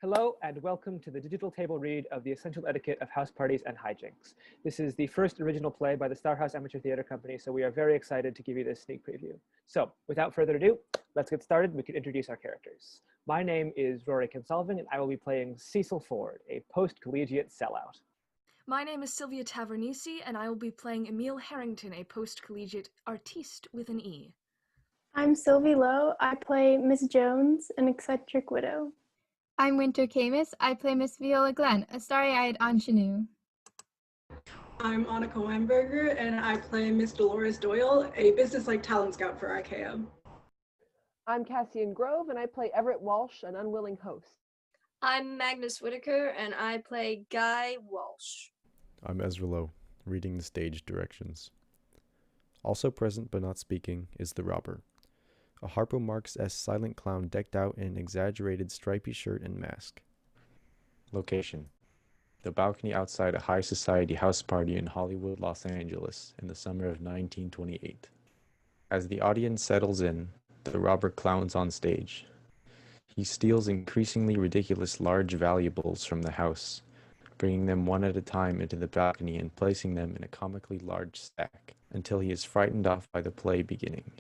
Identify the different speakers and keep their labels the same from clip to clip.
Speaker 1: Hello and welcome to the digital table read of the Essential Etiquette of House Parties and Hijinks. This is the first original play by the Starhouse Amateur Theatre Company, so we are very excited to give you this sneak preview. So, without further ado, let's get started. We can introduce our characters. My name is Rory Kinsolving, and I will be playing Cecil Ford, a post-collegiate sellout.
Speaker 2: My name is Sylvie Tavernise, and I will be playing EMIL Harrington, a post-collegiate artiste with an E.
Speaker 3: I'm Sylvie Loh. I play Miss Jones, an eccentric widow.
Speaker 4: I'm Winter Camus. I play Miss Viola Glenn, a starry-eyed ingenue.
Speaker 5: I'm Anika Weinberger, and I play Miss Dolores DOYLE, a business-like talent scout for IKEA.
Speaker 6: I'm Cassian Grove, and I play EVERETT Walsh, an unwilling host.
Speaker 7: I'm Magnus Whitaker, and I play Guy Walsh.
Speaker 8: I'm Ezra Loh, reading the stage directions. Also present but not speaking is the robber, a Harpo Marx-esque silent clown decked out in an exaggerated stripy shirt and mask. Location: the balcony outside a high society house party in Hollywood, Los Angeles in the summer of 1928. As the audience settles in, the robber clowns on stage. He steals increasingly ridiculous large valuables from the house, bringing them one at a time into the balcony and placing them in a comically large stack, until he is frightened off by the play beginning.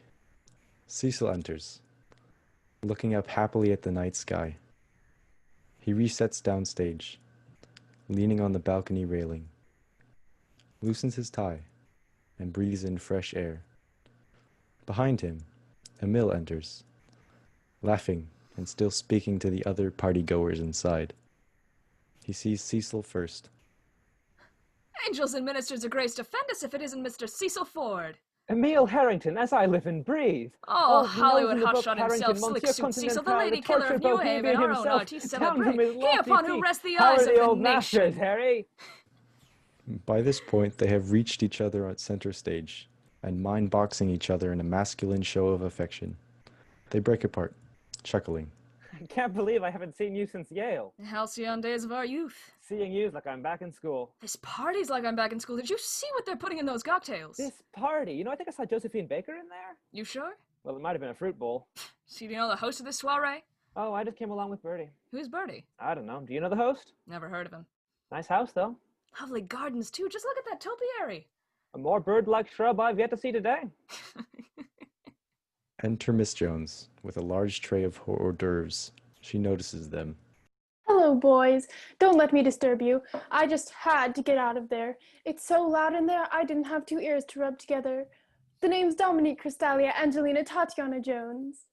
Speaker 8: Cecil enters, looking up happily at the night sky. He resets downstage, leaning on the balcony railing, loosens his tie, and breathes in fresh air. Behind him, EMIL enters, laughing and still speaking to the other party-goers inside. He sees Cecil first.
Speaker 2: Angels and ministers of grace defend us if it isn't Mr. Cecil Ford.
Speaker 1: EMIL Harrington, as I live and breathe.
Speaker 2: Oh, Hollywood hotshot himself, slick suit Cecil, the lady killer of New Haven, our own artiste celebrate, he upon who rests the eyes of the
Speaker 1: old
Speaker 2: nation.
Speaker 1: masters, Harry?
Speaker 8: By this point, they have reached each other at center stage, and mind-boxing each other in a masculine show of affection. They break apart, chuckling.
Speaker 1: I can't believe I haven't seen you since Yale.
Speaker 2: The halcyon days of our youth.
Speaker 1: Seeing you is like I'm back in school.
Speaker 2: This party's like I'm back in school. Did you see what they're putting in those cocktails?
Speaker 1: This party? You know, I think I saw Josephine Baker in there.
Speaker 2: You sure?
Speaker 1: Well, it might have been a fruit bowl.
Speaker 2: See, do you know the host of this soiree?
Speaker 1: Oh, I just came along with Bertie.
Speaker 2: Who's Bertie?
Speaker 1: I don't know. Do you know the host?
Speaker 2: Never heard of him.
Speaker 1: Nice house, though.
Speaker 2: Lovely gardens, too. Just look at that topiary.
Speaker 1: A more bird-like shrub I've yet to see today.
Speaker 8: Enter Miss Jones, with a large tray of hors d'oeuvres. She notices them.
Speaker 3: Hello, boys. Don't let me disturb you. I just had to get out of there. It's so loud in there, I didn't have two ears to rub together. The name's Dominique Crystalia Angelina Tatiana Jones.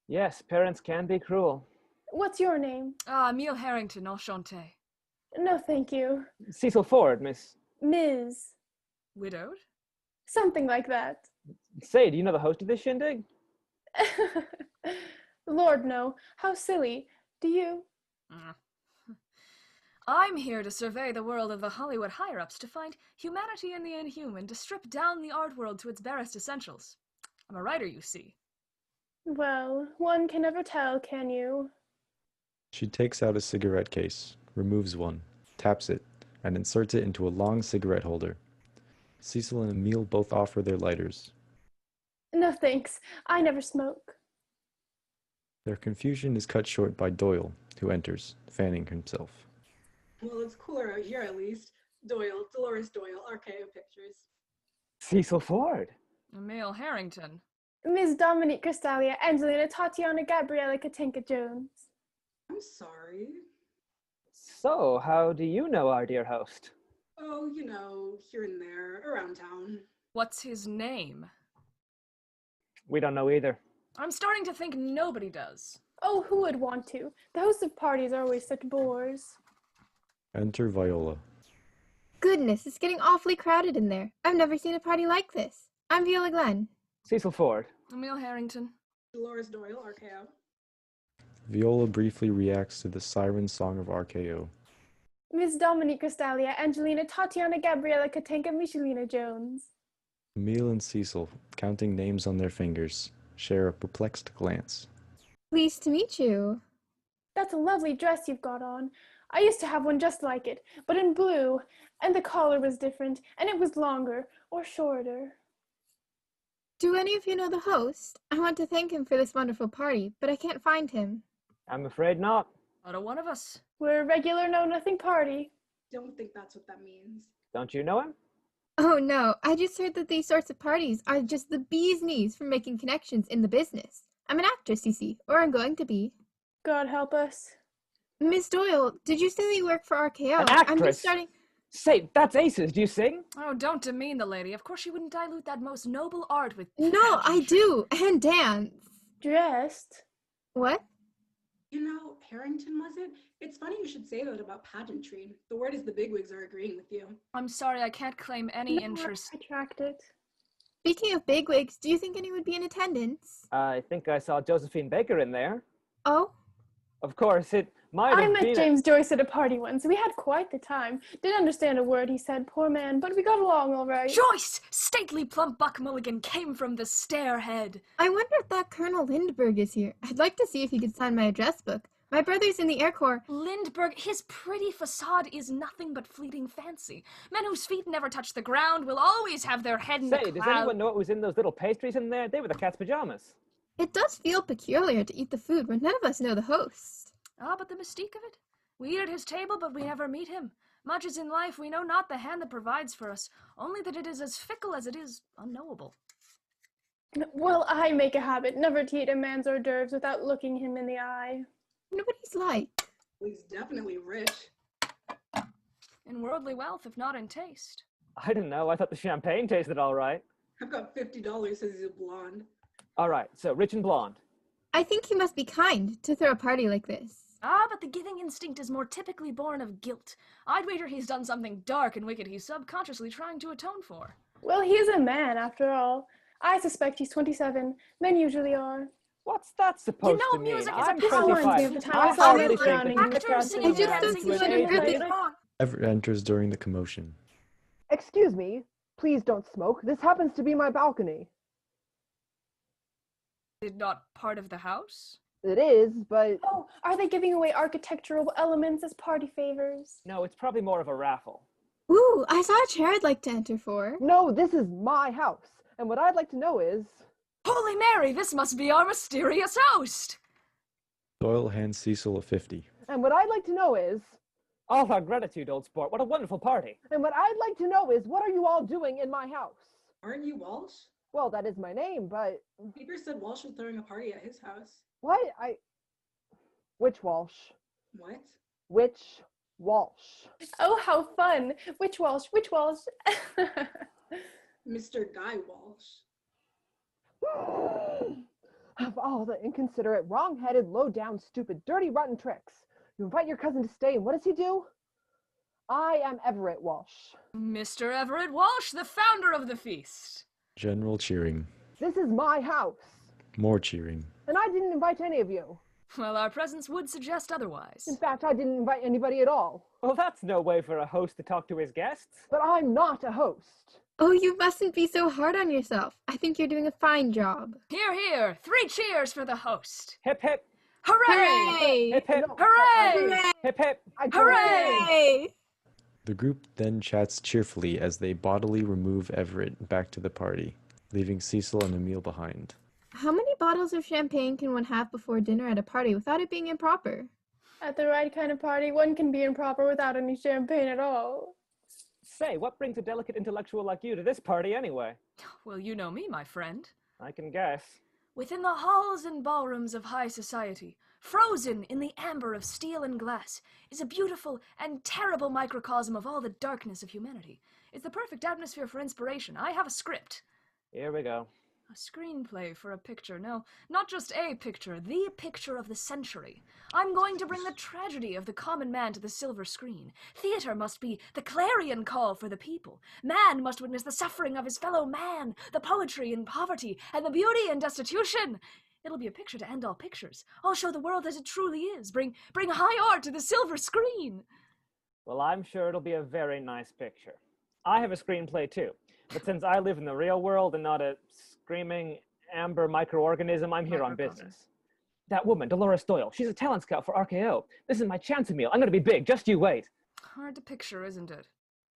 Speaker 1: Yes, parents can be cruel.
Speaker 3: What's your name?
Speaker 2: EMIL Harrington, enchanté.
Speaker 3: No, thank you.
Speaker 1: Cecil Ford, Miss...
Speaker 3: Ms.
Speaker 2: Widowed?
Speaker 3: Something like that.
Speaker 1: Say, do you know the host of this shindig?
Speaker 3: Lord, no. How silly. Do you?
Speaker 2: I'm here to survey the world of the Hollywood higher-ups, to find humanity in the inhuman, to strip down the art world to its barest essentials. I'm a writer, you see.
Speaker 3: Well, one can never tell, can you?
Speaker 8: She takes out a cigarette case, removes one, taps it, and inserts it into a long cigarette holder. Cecil and EMIL both offer their lighters.
Speaker 3: No, thanks. I never smoke.
Speaker 8: Their confusion is cut short by Doyle, who enters, fanning himself.
Speaker 5: Well, it's cooler out here at least. DOYLE, Dolores DOYLE, RKO Pictures.
Speaker 1: Cecil Ford.
Speaker 2: EMIL Harrington.
Speaker 3: Ms. Dominique Crystalia Angelina Tatiana Gabriella Katinka Jones.
Speaker 5: I'm sorry.
Speaker 1: So, how do you know our dear host?
Speaker 5: Oh, you know, here and there, around town.
Speaker 2: What's his name?
Speaker 1: We don't know either.
Speaker 2: I'm starting to think nobody does.
Speaker 3: Oh, who would want to? The hosts of parties are always such bores.
Speaker 8: Enter Viola.
Speaker 4: Goodness, it's getting awfully crowded in there. I've never seen a party like this. I'm Viola Glenn.
Speaker 1: Cecil Ford.
Speaker 2: EMIL Harrington.
Speaker 5: Dolores DOYLE, RKO.
Speaker 8: Viola briefly reacts to the siren song of RKO.
Speaker 3: Ms. Dominique Crystalia Angelina Tatiana Gabriella Katinka Michelina Jones.
Speaker 8: EMIL and Cecil, counting names on their fingers, share a perplexed glance.
Speaker 4: Pleased to meet you.
Speaker 3: That's a lovely dress you've got on. I used to have one just like it, but in blue, and the collar was different, and it was longer, or shorter.
Speaker 4: Do any of you know the host? I want to thank him for this wonderful party, but I can't find him.
Speaker 1: I'm afraid not.
Speaker 2: Not a one of us.
Speaker 3: We're a regular know-nothing party.
Speaker 5: Don't think that's what that means.
Speaker 1: Don't you know him?
Speaker 4: Oh no, I just heard that these sorts of parties are just the bee's knees for making connections in the business. I'm an actress, you see, or I'm going to be.
Speaker 3: God help us.
Speaker 4: Miss Doyle, did you say that you work for RKO?
Speaker 1: An
Speaker 4: I'm just
Speaker 1: actress?
Speaker 4: starting.
Speaker 1: Say, that's Aces. Do you sing?
Speaker 2: Oh, don't demean the lady. Of course she wouldn't dilute that most noble art with
Speaker 4: No, I
Speaker 2: pageantry.
Speaker 4: do, and dance.
Speaker 3: Dressed?
Speaker 4: What?
Speaker 5: You know, Harrington, was it? It's funny you should say that about pageantry. The word is the bigwigs are agreeing with you.
Speaker 2: I'm sorry, I can't claim any interest.
Speaker 3: Attracted.
Speaker 4: Speaking of bigwigs, do you think any would be in attendance?
Speaker 1: I think I saw Josephine Baker in there.
Speaker 4: Oh?
Speaker 1: Of course, it might
Speaker 3: I
Speaker 1: have
Speaker 3: met
Speaker 1: been.
Speaker 3: James Joyce at a party once. We had quite the time. Didn't understand a word he said, poor man, but we got along all right.
Speaker 2: Joyce! Stately plump Buck Mulligan came from the stairhead.
Speaker 4: I wonder if that Colonel Lindbergh is here. I'd like to see if he could sign my address book. My brother's in the Air Corps.
Speaker 2: Lindbergh, his pretty facade is nothing but fleeting fancy. Men whose feet never touch the ground will always have their head in the
Speaker 1: Say,
Speaker 2: cloud.
Speaker 1: does anyone know what was in those little pastries in there? They were the cat's pajamas.
Speaker 4: It does feel peculiar to eat the food when none of us know the host.
Speaker 2: Ah, but the mystique of it. We eat at his table, but we never meet him. Much as in life, we know not the hand that provides for us, only that it is as fickle as it is unknowable.
Speaker 3: Well, I make a habit never to eat a man's hors d'oeuvres without looking him in the eye.
Speaker 4: Nobody's like.
Speaker 5: He's definitely rich.
Speaker 2: In worldly wealth, if not in taste.
Speaker 1: I didn't know. I thought the champagne tasted all right.
Speaker 5: I've got $50 says he's a blonde.
Speaker 1: All right, so rich and blonde.
Speaker 4: I think he must be kind to throw a party like this.
Speaker 2: Ah, but the giving instinct is more typically born of guilt. I'd wager he's done something dark and wicked he's subconsciously trying to atone for.
Speaker 3: Well, he is a man, after all. I suspect he's 27. Men usually are.
Speaker 1: What's that supposed
Speaker 2: know,
Speaker 1: to mean?
Speaker 2: music is a
Speaker 1: I'm
Speaker 2: power
Speaker 1: 25.
Speaker 3: gift.
Speaker 1: I
Speaker 3: I saw
Speaker 1: hardly
Speaker 3: him
Speaker 1: think
Speaker 3: drowning
Speaker 1: that
Speaker 3: in the
Speaker 2: Actors
Speaker 3: crowd.
Speaker 2: singing,
Speaker 4: I just don't
Speaker 2: dancing,
Speaker 4: see what
Speaker 2: dancing,
Speaker 4: Everett-
Speaker 2: dancing.
Speaker 8: Everett enters during the commotion.
Speaker 6: Excuse me, please don't smoke. This happens to be my balcony.
Speaker 2: Is not part of the house?
Speaker 6: It is, but
Speaker 3: Oh, are they giving away architectural elements as party favors?
Speaker 1: No, it's probably more of a raffle.
Speaker 4: Ooh, I saw a chair I'd like to enter for.
Speaker 6: no, this is my house. And what I'd like to know is,
Speaker 2: Holy Mary, this must be our mysterious host!
Speaker 8: Doyle hands Cecil a 50.
Speaker 6: and what I'd like to know is,
Speaker 1: All our gratitude, old sport. What a wonderful party.
Speaker 6: and what I'd like to know is, what are you all doing in my house?
Speaker 5: Aren't you Walsh?
Speaker 6: Well, that is my name, but
Speaker 5: Peter said Walsh was throwing a party at his house.
Speaker 6: what? Which Walsh?
Speaker 5: What?
Speaker 6: Which Walsh?
Speaker 3: Oh, how fun! Which Walsh? Which Walsh?
Speaker 5: Mr. Guy Walsh.
Speaker 6: Of all the inconsiderate, wrong-headed, low-down, stupid, dirty, rotten tricks. You invite your cousin to stay, and what does he do? I am Everett Walsh.
Speaker 2: Mr. Everett Walsh, the founder of the feast.
Speaker 8: General cheering.
Speaker 6: This is my house,
Speaker 8: More cheering.
Speaker 6: and I didn't invite any of you.
Speaker 2: Well, our presence would suggest otherwise.
Speaker 6: In fact, I didn't invite anybody at all.
Speaker 1: Well, that's no way for a host to talk to his guests.
Speaker 6: But I'm not a host.
Speaker 4: Oh, you mustn't be so hard on yourself. I think you're doing a fine job.
Speaker 2: Hear, hear! 3 cheers for the host!
Speaker 1: Hip, hip,
Speaker 2: Hooray!
Speaker 1: hip, hip,
Speaker 6: No,
Speaker 2: Hooray!
Speaker 1: hip, hip.
Speaker 6: I don't-
Speaker 2: Hooray!
Speaker 8: The group then chats cheerfully as they bodily remove Everett back to the party, leaving Cecil and Emil behind.
Speaker 4: How many bottles of champagne can one have before dinner at a party without it being improper?
Speaker 3: At the right kind of party, one can be improper without any champagne at all.
Speaker 1: Say, what brings a delicate intellectual like you to this party anyway?
Speaker 2: Well, you know me, my friend.
Speaker 1: I can guess.
Speaker 2: Within the halls and ballrooms of high society, frozen in the amber of steel and glass, is a beautiful and terrible microcosm of all the darkness of humanity. It's the perfect atmosphere for inspiration. I have a script.
Speaker 1: Here we go.
Speaker 2: A screenplay for a picture. No, not just a picture, the picture of the century. I'm going to bring the tragedy of the common man to the silver screen. Theater must be the clarion call for the people. Man must witness the suffering of his fellow man, the poetry in poverty, and the beauty in destitution. It'll be a picture to end all pictures. I'll show the world as it truly is. Bring high art to the silver screen.
Speaker 1: Well, I'm sure it'll be a very nice picture. I have a screenplay too, but since I live in the real world and not a screaming amber microorganism, I'm here on
Speaker 2: Microcosm.
Speaker 1: business. That woman, Dolores Doyle, she's a talent scout for RKO. This is my chance, Emil. I'm gonna be big, just you wait.
Speaker 2: Hard to picture, isn't it?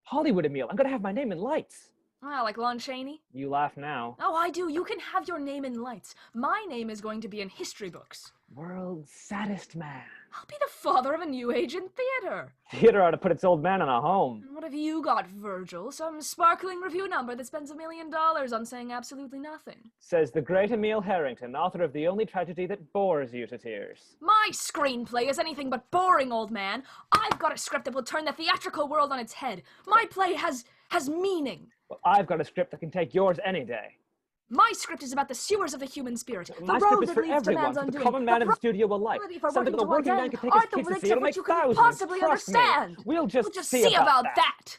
Speaker 1: Hollywood, Emil, I'm gonna have my name in lights.
Speaker 2: Ah, like Lon Chaney?
Speaker 1: You laugh now.
Speaker 2: Oh, I do. You can have your name in lights. My name is going to be in history books.
Speaker 1: World's saddest man.
Speaker 2: I'll be the father of a new age in theater.
Speaker 1: Theater ought to put its old man in a home.
Speaker 2: And what have you got, Virgil? Some sparkling review number that spends $1 million on saying absolutely nothing.
Speaker 1: Says the great EMIL Harrington, author of the only tragedy that bores you to tears.
Speaker 2: My screenplay is anything but boring, old man. I've got a script that will turn the theatrical world on its head. My play has meaning.
Speaker 1: Well, I've got a script that can take yours any day.
Speaker 2: My script is about the sewers of the human spirit.
Speaker 1: My
Speaker 2: the
Speaker 1: script
Speaker 2: road
Speaker 1: is
Speaker 2: that
Speaker 1: for
Speaker 2: leads to
Speaker 1: everyone,
Speaker 2: man's
Speaker 1: so the
Speaker 2: undoing.
Speaker 1: common man in the studio will like.
Speaker 2: Probability for
Speaker 1: Something the
Speaker 2: working
Speaker 1: working man
Speaker 2: towards
Speaker 1: can take
Speaker 2: aren't
Speaker 1: his
Speaker 2: the
Speaker 1: kids to see. It'll
Speaker 2: which
Speaker 1: make
Speaker 2: you couldn't
Speaker 1: thousands.
Speaker 2: possibly
Speaker 1: Trust me.
Speaker 2: understand.
Speaker 1: We'll just
Speaker 2: see about that.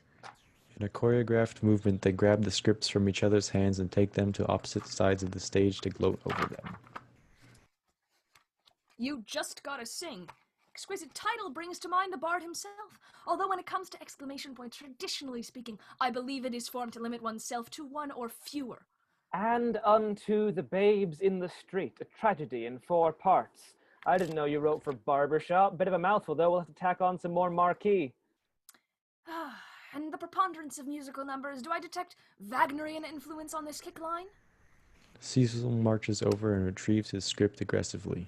Speaker 8: In a choreographed movement, they grab the scripts from each other's hands and take them to opposite sides of the stage to gloat over them.
Speaker 2: You just gotta sing. Exquisite title brings to mind the bard himself. Although when it comes to exclamation points, traditionally speaking, I believe it is formed to limit oneself to one or fewer.
Speaker 1: And unto the babes in the street, a tragedy in 4 parts. I didn't know you wrote for Barbershop. Bit of a mouthful, though. We'll have to tack on some more marquee.
Speaker 2: And the preponderance of musical numbers. Do I detect Wagnerian influence on this kick line?
Speaker 8: CECIL marches over and retrieves his script aggressively.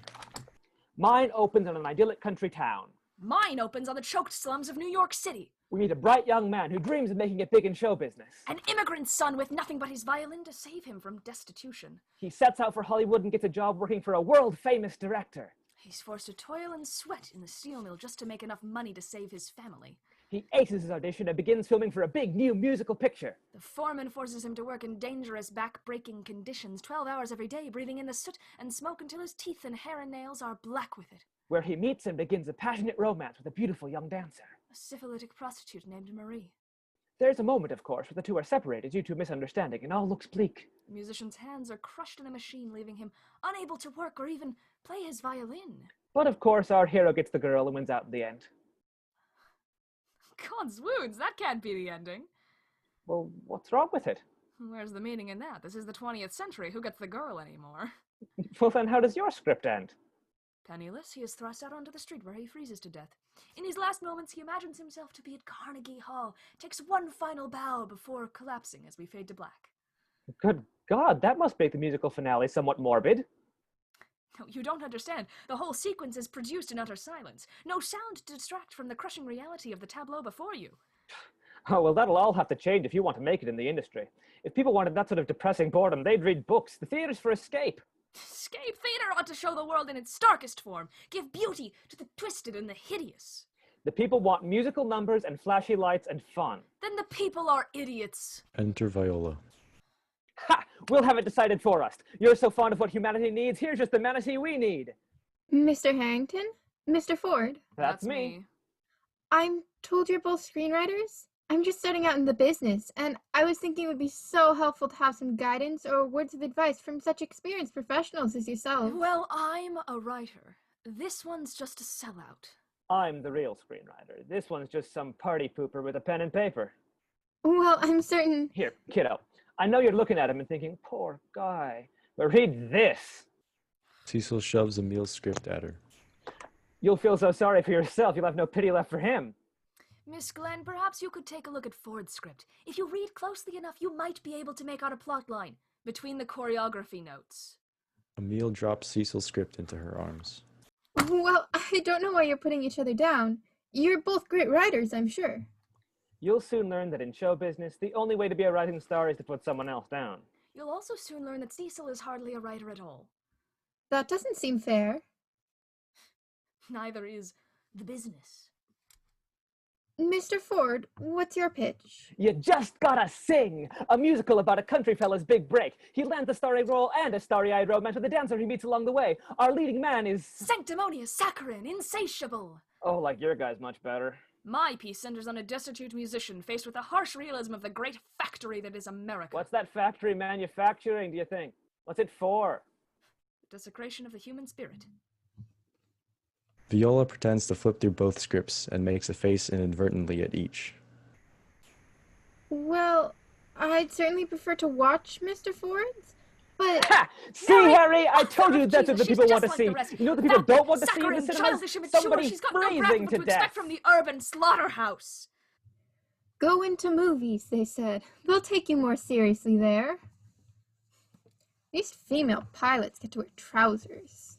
Speaker 1: Mine opens in an idyllic country town.
Speaker 2: Mine opens on the choked slums of New York City.
Speaker 1: We meet a bright young man who dreams of making it big in show business.
Speaker 2: An immigrant son with nothing but his violin to save him from destitution.
Speaker 1: He sets out for Hollywood and gets a job working for a world-famous director.
Speaker 2: He's forced to toil and sweat in the steel mill just to make enough money to save his family.
Speaker 1: He aces his audition and begins filming for a big new musical picture.
Speaker 2: The foreman forces him to work in dangerous, back-breaking conditions, 12 hours every day, breathing in the soot and smoke until his teeth and hair and nails are black with it.
Speaker 1: Where he meets and begins a passionate romance with a beautiful young dancer.
Speaker 2: A syphilitic prostitute named Marie.
Speaker 1: There's a moment, of course, where the two are separated due to a misunderstanding, and all looks bleak.
Speaker 2: The musician's hands are crushed in a machine, leaving him unable to work or even play his violin.
Speaker 1: But of course, our hero gets the girl and wins out in the end.
Speaker 2: God's wounds, that can't be the ending.
Speaker 1: Well, what's wrong with it?
Speaker 2: Where's the meaning in that? This is the 20th century. Who gets the girl anymore?
Speaker 1: Well, then how does your script end?
Speaker 2: Penniless, he is thrust out onto the street where he freezes to death. In his last moments, he imagines himself to be at Carnegie Hall, takes one final bow before collapsing as we fade to black.
Speaker 1: Good God, that must make the musical finale somewhat morbid.
Speaker 2: No, you don't understand. The whole sequence is produced in utter silence. No sound to distract from the crushing reality of the tableau before you.
Speaker 1: Oh, well, that'll all have to change if you want to make it in the industry. If people wanted that sort of depressing boredom, they'd read books. The theater's for escape.
Speaker 2: Escape theater ought to show the world in its starkest form, give beauty to the twisted and the hideous.
Speaker 1: The people want musical numbers and flashy lights and fun.
Speaker 2: Then the people are idiots.
Speaker 8: Enter Viola.
Speaker 1: Ha! We'll have it decided for us. You're so fond of what humanity needs, here's just the manatee we need.
Speaker 4: Mr. Harrington? Mr. Ford?
Speaker 1: That's me.
Speaker 4: I'm told you're both screenwriters? I'm just starting out in the business, and I was thinking it would be so helpful to have some guidance or words of advice from such experienced professionals as yourself.
Speaker 2: Well, I'm a writer. This one's just a sellout.
Speaker 1: I'm the real screenwriter. This one's just some party pooper with a pen and paper.
Speaker 4: Well, I'm certain...
Speaker 1: Here, kiddo. I know you're looking at him and thinking, poor guy. But read this.
Speaker 8: CECIL shoves Emil's script at her.
Speaker 1: You'll feel so sorry for yourself, you'll have no pity left for him.
Speaker 2: Miss Glenn, perhaps you could take a look at Ford's script. If you read closely enough, you might be able to make out a plot line between the choreography notes.
Speaker 8: Emil drops CECIL's script into her arms.
Speaker 4: Well, I don't know why you're putting each other down. You're both great writers, I'm sure.
Speaker 1: You'll soon learn that in show business, the only way to be a rising star is to put someone else down.
Speaker 2: You'll also soon learn that CECIL is hardly a writer at all.
Speaker 4: That doesn't seem fair.
Speaker 2: Neither is the business.
Speaker 4: Mr. Ford, what's your pitch?
Speaker 1: You just gotta sing! A musical about a country fella's big break. He lands a starring role and a starry-eyed romance with a dancer he meets along the way. Our leading man is...
Speaker 2: sanctimonious, saccharine, insatiable.
Speaker 1: Oh, like your guy's much better.
Speaker 2: My piece centers on a destitute musician faced with the harsh realism of the great factory that is America.
Speaker 1: What's that factory manufacturing, do you think? What's it for?
Speaker 2: The desecration of the human spirit.
Speaker 8: Viola pretends to flip through both scripts and makes a face inadvertently at each.
Speaker 4: Well, I'd certainly prefer to watch Mr. Ford's, but...
Speaker 1: Ha! See, Harry, I told you that's what the people want to see. You know what the people don't want to see in the cinemas? Somebody freezing to death.
Speaker 2: From the urban slaughterhouse.
Speaker 4: Go into movies, they said. They'll take you more seriously there. These female pilots get to wear trousers.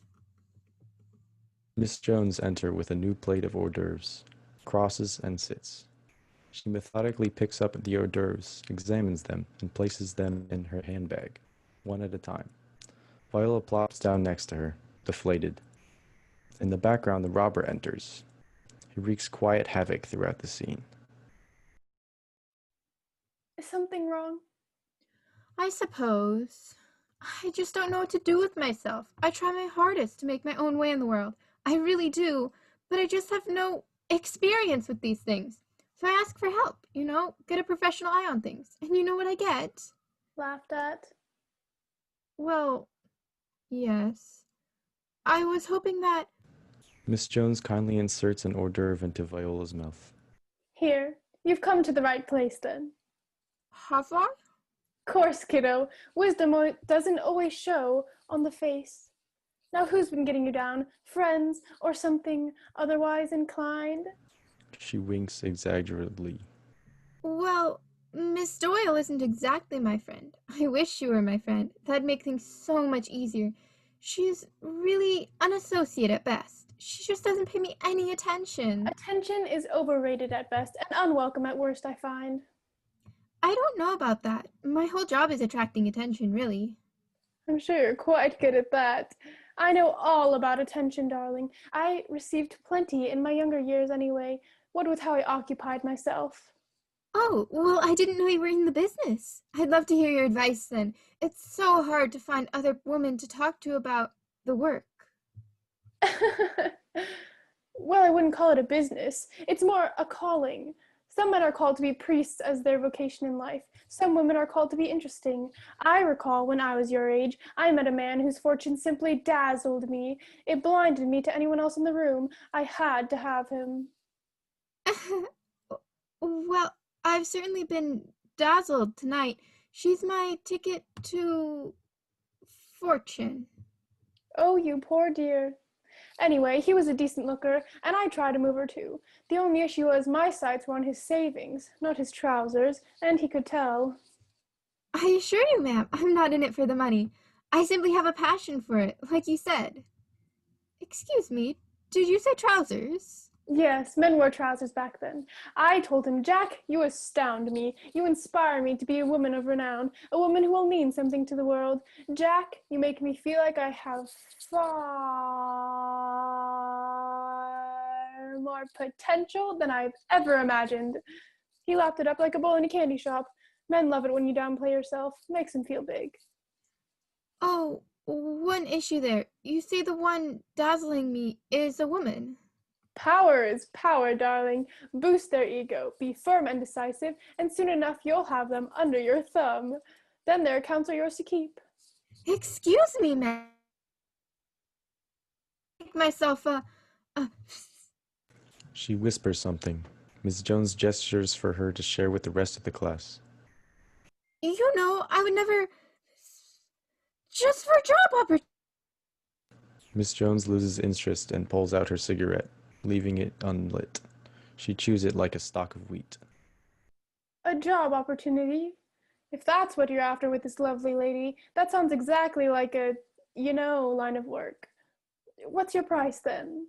Speaker 8: Miss Jones enters with a new plate of hors d'oeuvres, crosses and sits. She methodically picks up the hors d'oeuvres, examines them, and places them in her handbag, one at a time. Viola plops down next to her, deflated. In the background, the robber enters. He wreaks quiet havoc throughout the scene.
Speaker 3: Is something wrong?
Speaker 4: I suppose. I just don't know what to do with myself. I try my hardest to make my own way in the world. I really do. But I just have no experience with these things. So I ask for help, get a professional eye on things. And you know what I get?
Speaker 3: Laughed at?
Speaker 4: Well, yes. I was hoping that...
Speaker 8: Miss Jones kindly inserts an hors d'oeuvre into Viola's mouth.
Speaker 3: Here, you've come to the right place then.
Speaker 4: Have I?
Speaker 3: Course, kiddo. Wisdom doesn't always show on the face. Now who's been getting you down? Friends or something otherwise inclined?
Speaker 8: She winks exaggeratedly.
Speaker 4: Well, Miss Doyle isn't exactly my friend. I wish she were my friend. That'd make things so much easier. She's really an associate at best. She just doesn't pay me any attention.
Speaker 3: Attention is overrated at best and unwelcome at worst, I find.
Speaker 4: I don't know about that. My whole job is attracting attention, really.
Speaker 3: I'm sure you're quite good at that. I know all about attention, darling. I received plenty in my younger years anyway, what with how I occupied myself.
Speaker 4: Oh, well, I didn't know you were in the business. I'd love to hear your advice then. It's so hard to find other women to talk to about the work.
Speaker 3: Well, I wouldn't call it a business. It's more a calling. Some men are called to be priests as their vocation in life. Some women are called to be interesting. I recall when I was your age, I met a man whose fortune simply dazzled me. It blinded me to anyone else in the room. I had to have him.
Speaker 4: Well, I've certainly been dazzled tonight. She's my ticket to fortune.
Speaker 3: Oh, you poor dear. Anyway, he was a decent looker, and I tried to move her too. The only issue was my sights were on his savings, not his trousers, and he could tell.
Speaker 4: I assure you, ma'am, I'm not in it for the money. I simply have a passion for it, like you said. Excuse me, did you say trousers?
Speaker 3: Yes, men wore trousers back then. I told him, Jack, you astound me. You inspire me to be a woman of renown, a woman who will mean something to the world. Jack, you make me feel like I have far more potential than I've ever imagined. He lapped it up like a bull in a candy shop. Men love it when you downplay yourself. Makes them feel big.
Speaker 4: Oh, one issue there. You say the one dazzling me is a woman.
Speaker 3: Power is power, darling. Boost their ego, be firm and decisive, and soon enough you'll have them under your thumb. Then their accounts are yours to keep.
Speaker 4: Excuse me, ma'am. Make myself
Speaker 8: She whispers something. Miss Jones gestures for her to share with the rest of the class.
Speaker 4: You know, I would never... Just for job opportunity.
Speaker 8: Miss Jones loses interest and pulls out her cigarette, leaving it unlit. She chews it like a stalk of wheat.
Speaker 3: A job opportunity? If that's what you're after with this lovely lady, that sounds exactly like a, line of work. What's your price then?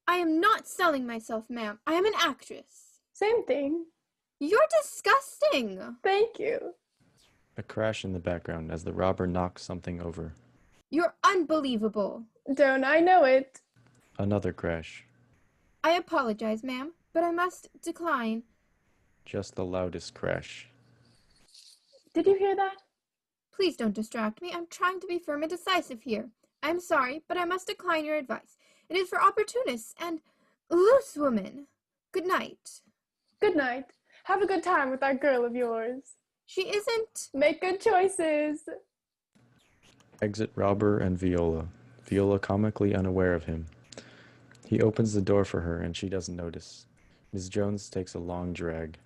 Speaker 4: I am not selling myself, ma'am. I am an actress.
Speaker 3: Same thing.
Speaker 4: You're disgusting.
Speaker 3: Thank you.
Speaker 8: A crash in the background as the robber knocks something over.
Speaker 4: You're unbelievable.
Speaker 3: Don't I know it?
Speaker 8: Another crash.
Speaker 4: I apologize, ma'am, but I must decline.
Speaker 8: Just the loudest crash.
Speaker 3: Did you hear that?
Speaker 4: Please don't distract me. I'm trying to be firm and decisive here. I'm sorry, but I must decline your advice. It is for opportunists and loose women. Good night.
Speaker 3: Good night. Have a good time with that girl of yours.
Speaker 4: She isn't.
Speaker 3: Make good choices.
Speaker 8: Exit robber and Viola. Viola comically unaware of him. He opens the door for her and she doesn't notice. Ms. Jones takes a long drag.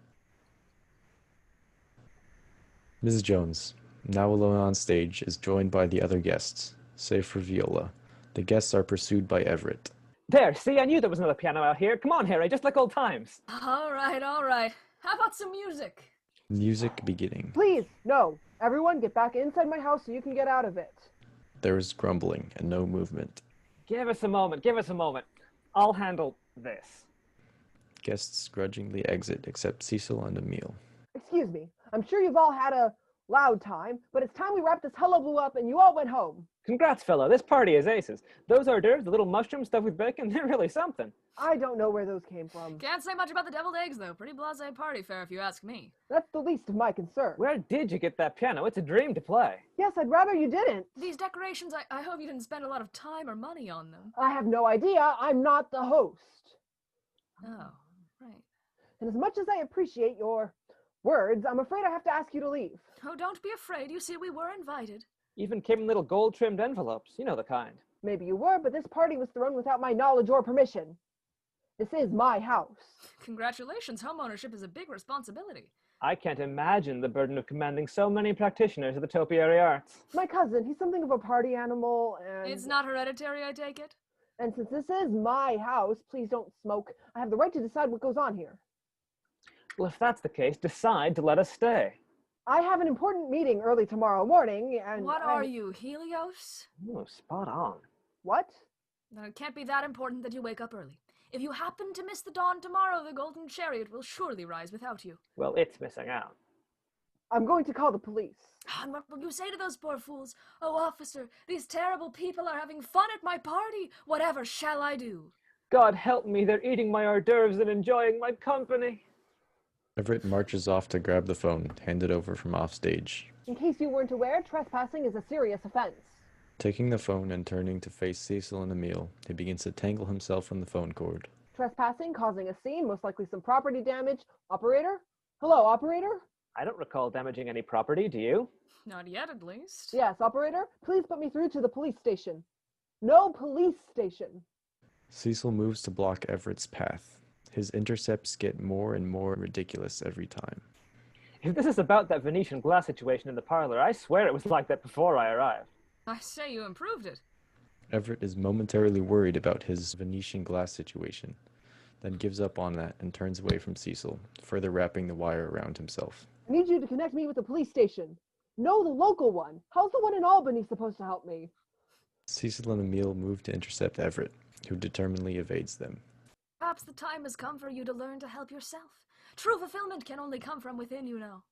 Speaker 8: Ms. Jones, now alone on stage, is joined by the other guests, save for Viola. The guests are pursued by Everett.
Speaker 1: There, see, I knew there was another piano out here. Come on, Harry, just like old times.
Speaker 2: All right, all right. How about some music?
Speaker 8: Music beginning.
Speaker 6: Please, no. Everyone get back inside my house so you can get out of it.
Speaker 8: There is grumbling and no movement.
Speaker 1: Give us a moment, give us a moment. I'll handle this.
Speaker 8: Guests grudgingly exit except Cecil and Emil.
Speaker 6: Excuse me. I'm sure you've all had a loud time, but it's time we wrap this hullabaloo up and you all went home.
Speaker 1: Congrats, fellow. This party is aces. Those hors d'oeuvres, the little mushroom stuffed with bacon, they're really something.
Speaker 6: I don't know where those came from.
Speaker 2: Can't say much about the deviled eggs, though. Pretty blasé party fare, if you ask me.
Speaker 6: That's the least of my concern.
Speaker 1: Where did you get that piano? It's a dream to play.
Speaker 6: Yes, I'd rather you didn't.
Speaker 2: These decorations, I hope you didn't spend a lot of time or money on them.
Speaker 6: I have no idea. I'm not the host.
Speaker 2: Oh, right.
Speaker 6: And as much as I appreciate your words, I'm afraid I have to ask you to leave.
Speaker 2: Oh, don't be afraid. You see, we were invited.
Speaker 1: Even came in little gold-trimmed envelopes. You know the kind.
Speaker 6: Maybe you were, but this party was thrown without my knowledge or permission. This is my house.
Speaker 2: Congratulations. Homeownership is a big responsibility.
Speaker 1: I can't imagine the burden of commanding so many practitioners of the topiary arts.
Speaker 6: My cousin, he's something of a party animal, and...
Speaker 2: It's not hereditary, I take it?
Speaker 6: And since this is my house, please don't smoke. I have the right to decide what goes on here.
Speaker 1: Well, if that's the case, decide to let us stay.
Speaker 6: I have an important meeting early tomorrow morning, and
Speaker 2: What are you, Helios?
Speaker 1: Oh, spot on.
Speaker 6: What?
Speaker 2: No, it can't be that important that you wake up early. If you happen to miss the dawn tomorrow, the golden chariot will surely rise without you.
Speaker 1: Well, it's missing out.
Speaker 6: I'm going to call the police.
Speaker 2: And what will you say to those poor fools? Oh, officer, these terrible people are having fun at my party. Whatever shall I do?
Speaker 1: God help me, they're eating my hors d'oeuvres and enjoying my company.
Speaker 8: Everett marches off to grab the phone, handed over from offstage.
Speaker 6: In case you weren't aware, trespassing is a serious offense.
Speaker 8: Taking the phone and turning to face Cecil and Emil, he begins to tangle himself from the phone cord.
Speaker 6: Trespassing, causing a scene, most likely some property damage. Operator? Hello, operator?
Speaker 1: I don't recall damaging any property, do you?
Speaker 2: Not yet, at least.
Speaker 6: Yes, operator? Please put me through to the police station. No police station.
Speaker 8: Cecil moves to block Everett's path. His intercepts get more and more ridiculous every time.
Speaker 1: If this is about that Venetian glass situation in the parlor, I swear it was like that before I arrived.
Speaker 2: I say you improved it.
Speaker 8: Everett is momentarily worried about his Venetian glass situation, then gives up on that and turns away from Cecil, further wrapping the wire around himself.
Speaker 6: I need you to connect me with the police station. No, the local one. How's the one in Albany supposed to help me?
Speaker 8: Cecil and Emil move to intercept Everett, who determinedly evades them.
Speaker 2: Perhaps the time has come for you to learn to help yourself. True fulfillment can only come from within, you know.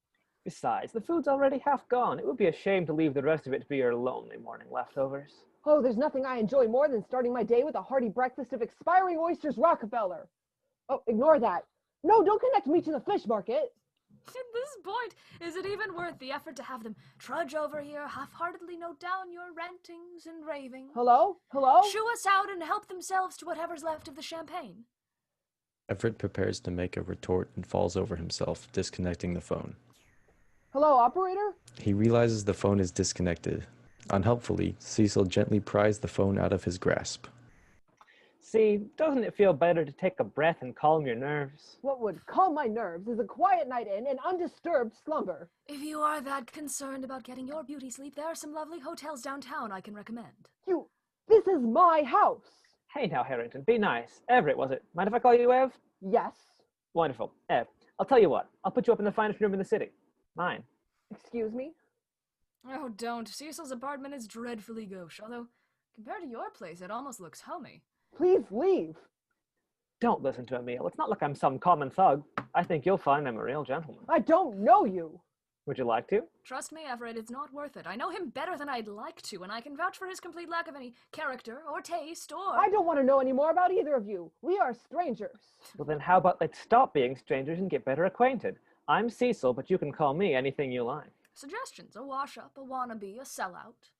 Speaker 1: Besides, the food's already half gone. It would be a shame to leave the rest of it to be your lonely morning leftovers.
Speaker 6: Oh, there's nothing I enjoy more than starting my day with a hearty breakfast of expiring oysters Rockefeller. Oh, ignore that. No, don't connect me to the fish market.
Speaker 2: At this point, is it even worth the effort to have them trudge over here, half-heartedly note down your rantings and ravings?
Speaker 6: Hello? Hello?
Speaker 2: Shoo us out and help themselves to whatever's left of the champagne.
Speaker 8: Everett prepares to make a retort and falls over himself, disconnecting the phone.
Speaker 6: Hello, operator?
Speaker 8: He realizes the phone is disconnected. Unhelpfully, Cecil gently pries the phone out of his grasp.
Speaker 1: See, doesn't it feel better to take a breath and calm your nerves?
Speaker 6: What would calm my nerves is a quiet night in and undisturbed slumber.
Speaker 2: If you are that concerned about getting your beauty sleep, there are some lovely hotels downtown I can recommend.
Speaker 6: This is my house.
Speaker 1: Hey now, Harrington, be nice. Everett, was it? Mind if I call you Ev?
Speaker 6: Yes.
Speaker 1: Wonderful. Ev, I'll tell you what. I'll put you up in the finest room in the city. Mine.
Speaker 6: Excuse me?
Speaker 2: Oh, don't. Cecil's apartment is dreadfully gauche, although, compared to your place, it almost looks homey.
Speaker 6: Please leave.
Speaker 1: Don't listen to Emil. It's not like I'm some common thug. I think you'll find I'm a real gentleman.
Speaker 6: I don't know you.
Speaker 1: Would you like to?
Speaker 2: Trust me, Everett, it's not worth it. I know him better than I'd like to, and I can vouch for his complete lack of any character or taste or...
Speaker 6: I don't want to know any more about either of you. We are strangers.
Speaker 1: Well, then how about let's stop being strangers and get better acquainted? I'm Cecil, but you can call me anything you like.
Speaker 2: Suggestions: a wash-up, a wannabe, a sellout.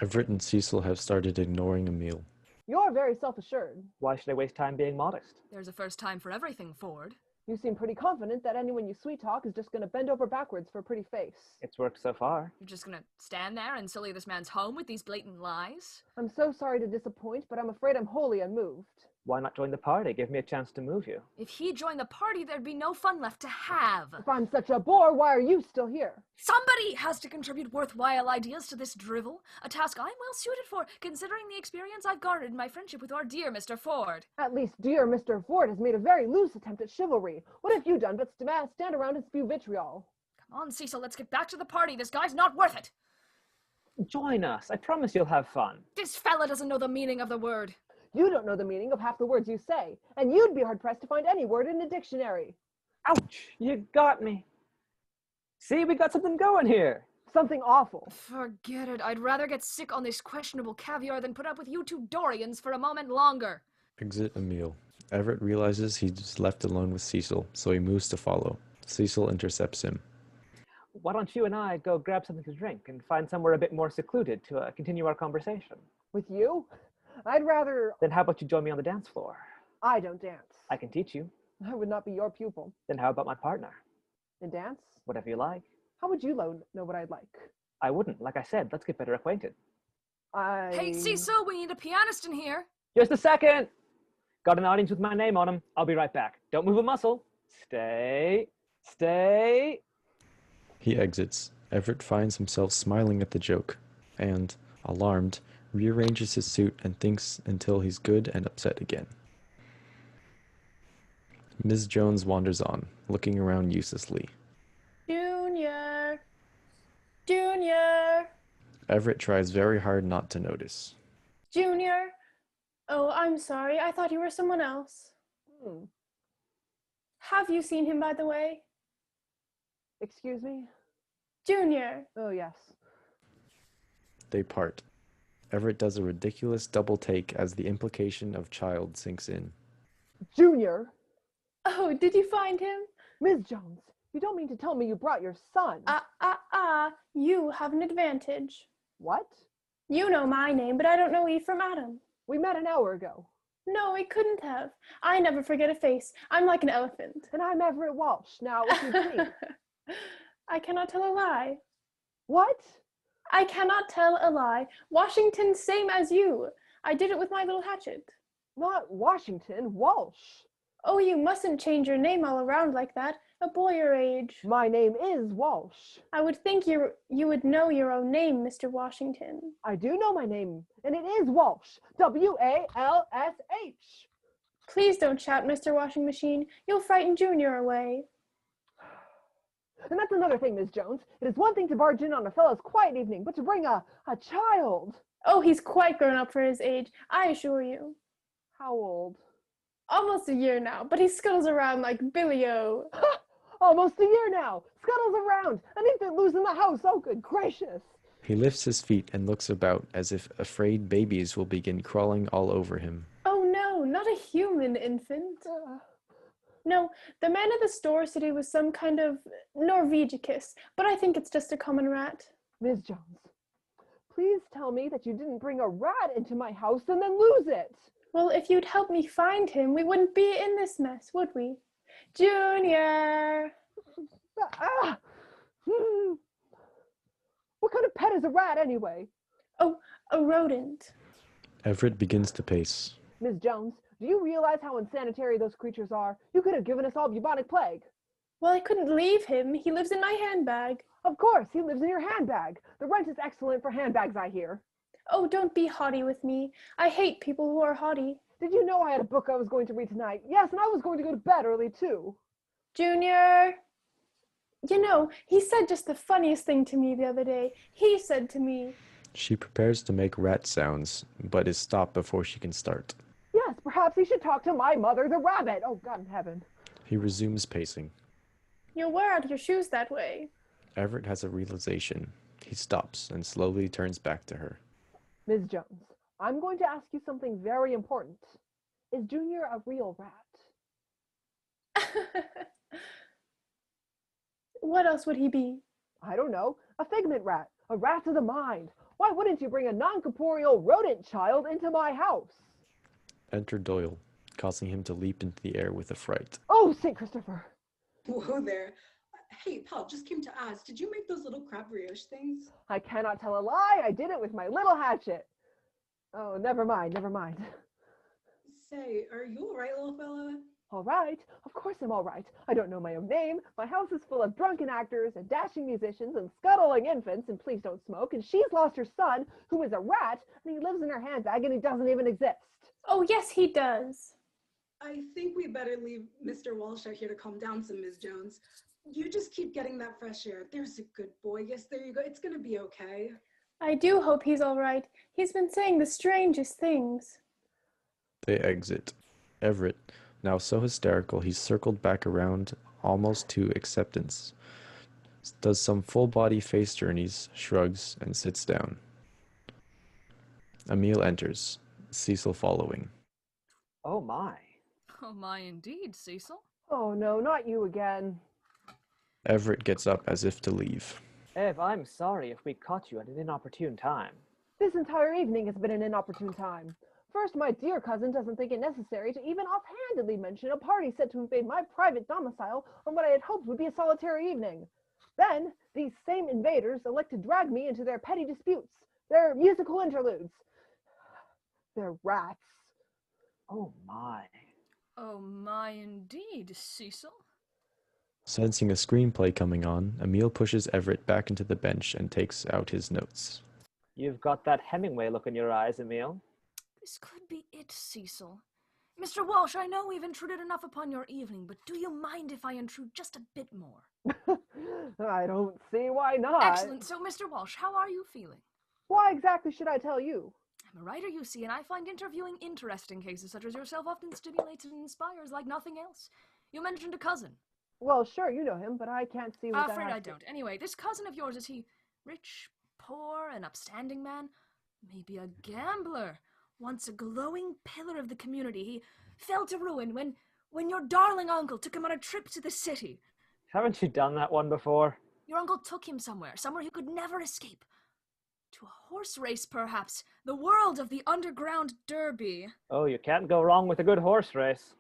Speaker 8: Everett and Cecil have started ignoring Emil.
Speaker 6: You're very self-assured.
Speaker 1: Why should I waste time being modest?
Speaker 2: There's a first time for everything, Ford.
Speaker 6: You seem pretty confident that anyone you sweet-talk is just going to bend over backwards for a pretty face.
Speaker 1: It's worked so far.
Speaker 2: You're just gonna stand there and sully this man's home with these blatant lies?
Speaker 6: I'm so sorry to disappoint, but I'm afraid I'm wholly unmoved.
Speaker 1: Why not join the party? Give me a chance to move you.
Speaker 2: If he joined the party, there'd be no fun left to have.
Speaker 6: If I'm such a bore, why are you still here?
Speaker 2: Somebody has to contribute worthwhile ideas to this drivel, a task I'm well suited for, considering the experience I've garnered in my friendship with our dear Mr. Ford.
Speaker 6: At least dear Mr. Ford has made a very loose attempt at chivalry. What have you done but stand around and spew vitriol?
Speaker 2: Come on, Cecil, let's get back to the party. This guy's not worth it.
Speaker 1: Join us. I promise you'll have fun.
Speaker 2: This fella doesn't know the meaning of the word.
Speaker 6: You don't know the meaning of half the words you say, and you'd be hard-pressed to find any word in a dictionary.
Speaker 1: Ouch, you got me. See, we got something going here.
Speaker 6: Something awful.
Speaker 2: Forget it. I'd rather get sick on this questionable caviar than put up with you two Dorians for a moment longer.
Speaker 8: Exit EMIL. Everett realizes he's left alone with CECIL, so he moves to follow. CECIL intercepts him.
Speaker 1: Why don't you and I go grab something to drink and find somewhere a bit more secluded to continue our conversation?
Speaker 6: With you? I'd rather...
Speaker 1: Then how about you join me on the dance floor?
Speaker 6: I don't dance.
Speaker 1: I can teach you.
Speaker 6: I would not be your pupil.
Speaker 1: Then how about my partner?
Speaker 6: In dance?
Speaker 1: Whatever you like.
Speaker 6: How would you know what I'd like?
Speaker 1: I wouldn't. Like I said, let's get better acquainted.
Speaker 2: Hey, CECIL, we need a pianist in here.
Speaker 1: Just a second. Got an audience with my name on them. I'll be right back. Don't move a muscle. Stay. Stay.
Speaker 8: He exits. Everett finds himself smiling at the joke, and, alarmed, rearranges his suit and thinks until he's good and upset again. Ms. Jones wanders on, looking around uselessly.
Speaker 3: Junior. Junior.
Speaker 8: Everett tries very hard not to notice.
Speaker 3: Junior. Oh, I'm sorry. I thought you were someone else. Have you seen him, by the way?
Speaker 6: Excuse me?
Speaker 3: Junior.
Speaker 6: Oh, yes.
Speaker 8: They part. Everett does a ridiculous double take as the implication of child sinks in.
Speaker 6: Junior?
Speaker 3: Oh, did you find him?
Speaker 6: Ms. Jones, you don't mean to tell me you brought your son?
Speaker 3: You have an advantage.
Speaker 6: What?
Speaker 3: You know my name, but I don't know Eve from Adam.
Speaker 6: We met an hour ago.
Speaker 3: No, we couldn't have. I never forget a face. I'm like an elephant.
Speaker 6: And I'm Everett Walsh. Now, if you please.
Speaker 3: I cannot tell a lie.
Speaker 6: What?
Speaker 3: I cannot tell a lie. Washington, same as you. I did it with my little hatchet.
Speaker 6: Not Washington, Walsh.
Speaker 3: Oh, you mustn't change your name all around like that. A boy your age.
Speaker 6: My name is Walsh.
Speaker 3: I would think you would know your own name, Mr. Washington.
Speaker 6: I do know my name, and it is Walsh. W-A-L-S-H.
Speaker 3: Please don't shout, Mr. Washing Machine. You'll frighten Junior away.
Speaker 6: And that's another thing, Ms. Jones. It is one thing to barge in on a fellow's quiet evening, but to bring a child.
Speaker 3: Oh, he's quite grown up for his age, I assure you.
Speaker 6: How old?
Speaker 3: Almost a year now, but he scuttles around like Billy-O.
Speaker 6: Almost a year now. Scuttles around. An infant losing the house. Oh, good gracious.
Speaker 8: He lifts his feet and looks about as if afraid babies will begin crawling all over him.
Speaker 3: Oh no, not a human infant. No, the man at the store said he was some kind of Norvegicus, but I think it's just a common rat.
Speaker 6: Ms. Jones, please tell me that you didn't bring a rat into my house and then lose it.
Speaker 3: Well, if you'd help me find him, we wouldn't be in this mess, would we? Junior!
Speaker 6: What kind of pet is a rat, anyway?
Speaker 3: Oh, a rodent.
Speaker 8: Everett begins to pace.
Speaker 6: Ms. Jones, do you realize how unsanitary those creatures are? You could have given us all bubonic plague.
Speaker 3: Well, I couldn't leave him. He lives in my handbag.
Speaker 6: Of course, he lives in your handbag. The rent is excellent for handbags, I hear.
Speaker 3: Oh, don't be haughty with me. I hate people who are haughty.
Speaker 6: Did you know I had a book I was going to read tonight? Yes, and I was going to go to bed early, too.
Speaker 3: Junior! You know, he said just the funniest thing to me the other day. He said to me...
Speaker 8: She prepares to make rat sounds, but is stopped before she can start.
Speaker 6: Yes, perhaps he should talk to my mother, the rabbit. Oh, God in heaven.
Speaker 8: He resumes pacing.
Speaker 3: You'll wear out your shoes that way.
Speaker 8: Everett has a realization. He stops and slowly turns back to her.
Speaker 6: Ms. Jones, I'm going to ask you something very important. Is Junior a real rat?
Speaker 3: What else would he be?
Speaker 6: I don't know. A figment rat. A rat of the mind. Why wouldn't you bring a non-corporeal rodent child into my house?
Speaker 8: Enter Doyle, causing him to leap into the air with affright.
Speaker 6: Oh, St. Christopher.
Speaker 5: Whoa there. Hey, pal, just came to ask, did you make those little crab brioche things?
Speaker 6: I cannot tell a lie. I did it with my little hatchet. Oh, never mind, never mind.
Speaker 5: Say, are you all right, little fella?
Speaker 6: All right. Of course I'm all right. I don't know my own name. My house is full of drunken actors and dashing musicians and scuttling infants, and please don't smoke. And she's lost her son, who is a rat, and he lives in her handbag, and he doesn't even exist.
Speaker 3: Oh, yes, he does.
Speaker 5: I think we better leave Mr. Walsh out here to calm down some, Ms. Jones. You just keep getting that fresh air. There's a good boy. Yes, there you go. It's going to be okay.
Speaker 3: I do hope he's all right. He's been saying the strangest things.
Speaker 8: They exit. Everett, now so hysterical he's circled back around almost to acceptance, does some full-body face journeys, shrugs, and sits down. EMIL enters, CECIL following.
Speaker 1: Oh my.
Speaker 2: Oh my indeed, Cecil.
Speaker 6: Oh no, not you again.
Speaker 8: Everett gets up as if to leave.
Speaker 1: Ev, I'm sorry if we caught you at an inopportune time.
Speaker 6: This entire evening has been an inopportune time. First, my dear cousin doesn't think it necessary to even offhandedly mention a party said to invade my private domicile on what I had hoped would be a solitary evening. Then, these same invaders elect to drag me into their petty disputes, their musical interludes. They're rats.
Speaker 1: Oh my.
Speaker 2: Oh my indeed, Cecil.
Speaker 8: Sensing a screenplay coming on, EMIL pushes Everett back into the bench and takes out his notes.
Speaker 1: You've got that Hemingway look in your eyes, EMIL.
Speaker 2: This could be it, Cecil. Mr. Walsh, I know we've intruded enough upon your evening, but do you mind if I intrude just a bit more?
Speaker 6: I don't see why not.
Speaker 2: Excellent. So, Mr. Walsh, how are you feeling?
Speaker 6: Why exactly should I tell you?
Speaker 2: I'm a writer, you see, and I find interviewing interesting cases such as yourself often stimulates and inspires like nothing else. You mentioned a cousin.
Speaker 6: Well, sure, you know him, but I can't see what
Speaker 2: I'm
Speaker 6: that
Speaker 2: afraid
Speaker 6: has
Speaker 2: I
Speaker 6: to-
Speaker 2: don't. Anyway, this cousin of yours, is he rich, poor, an upstanding man? Maybe a gambler? Once a glowing pillar of the community, he fell to ruin when your darling uncle took him on a trip to the city.
Speaker 1: Haven't you done that one before?
Speaker 2: Your uncle took him somewhere he could never escape. To a horse race, perhaps. The world of the underground derby.
Speaker 1: Oh, you can't go wrong with a good horse race.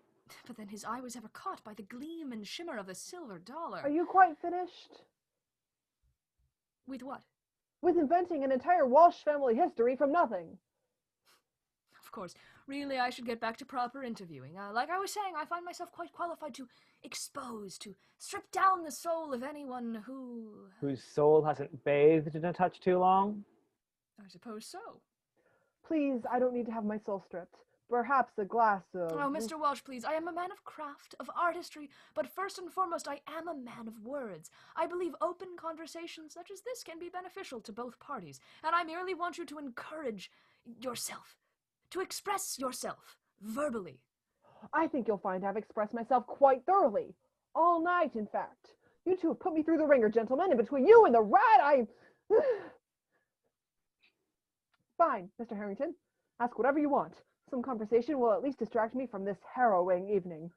Speaker 2: But then his eye was ever caught by the gleam and shimmer of the silver dollar.
Speaker 6: Are you quite finished?
Speaker 2: With what?
Speaker 6: With inventing an entire Walsh family history from nothing.
Speaker 2: Of course. Really, I should get back to proper interviewing. Like I was saying, I find myself quite qualified to expose, to strip down the soul of anyone
Speaker 1: whose soul hasn't bathed in a touch too long?
Speaker 2: I suppose so.
Speaker 6: Please, I don't need to have my soul stripped. Perhaps a glass of...
Speaker 2: Oh, Mr. Walsh, please. I am a man of craft, of artistry, but first and foremost, I am a man of words. I believe open conversations such as this can be beneficial to both parties, and I merely want you to encourage yourself, to express yourself, verbally.
Speaker 6: I think you'll find I've expressed myself quite thoroughly. All night, in fact. You two have put me through the ringer, gentlemen, and between you and the rat, I... Fine, Mr. Harrington. Ask whatever you want. Some conversation will at least distract me from this harrowing evening.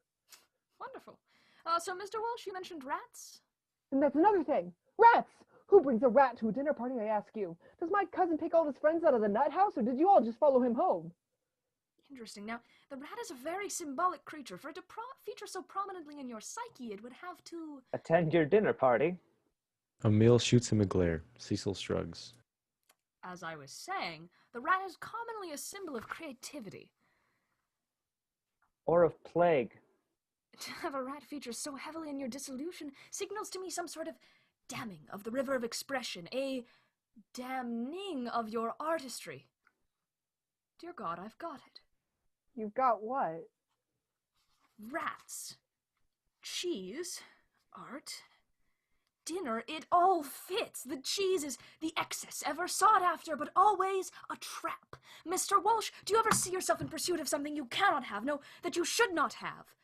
Speaker 2: Wonderful. So, Mr. Walsh, you mentioned rats?
Speaker 6: And that's another thing. Rats! Who brings a rat to a dinner party, I ask you? Does my cousin take all his friends out of the nut house, or did you all just follow him home?
Speaker 2: Interesting. Now, the rat is a very symbolic creature. For it to feature so prominently in your psyche, it would have to...
Speaker 1: Attend your dinner party.
Speaker 8: EMIL shoots him a glare. CECIL shrugs.
Speaker 2: As I was saying, the rat is commonly a symbol of creativity.
Speaker 1: Or of plague.
Speaker 2: To have a rat feature so heavily in your dissolution signals to me some sort of damming of the river of expression, a damning of your artistry. Dear God, I've got it.
Speaker 6: You've got what?
Speaker 2: Rats, cheese, art, dinner, it all fits. The cheese is the excess, ever sought after, but always a trap. Mr. Walsh, do you ever see yourself in pursuit of something you cannot have, no, that you should not have?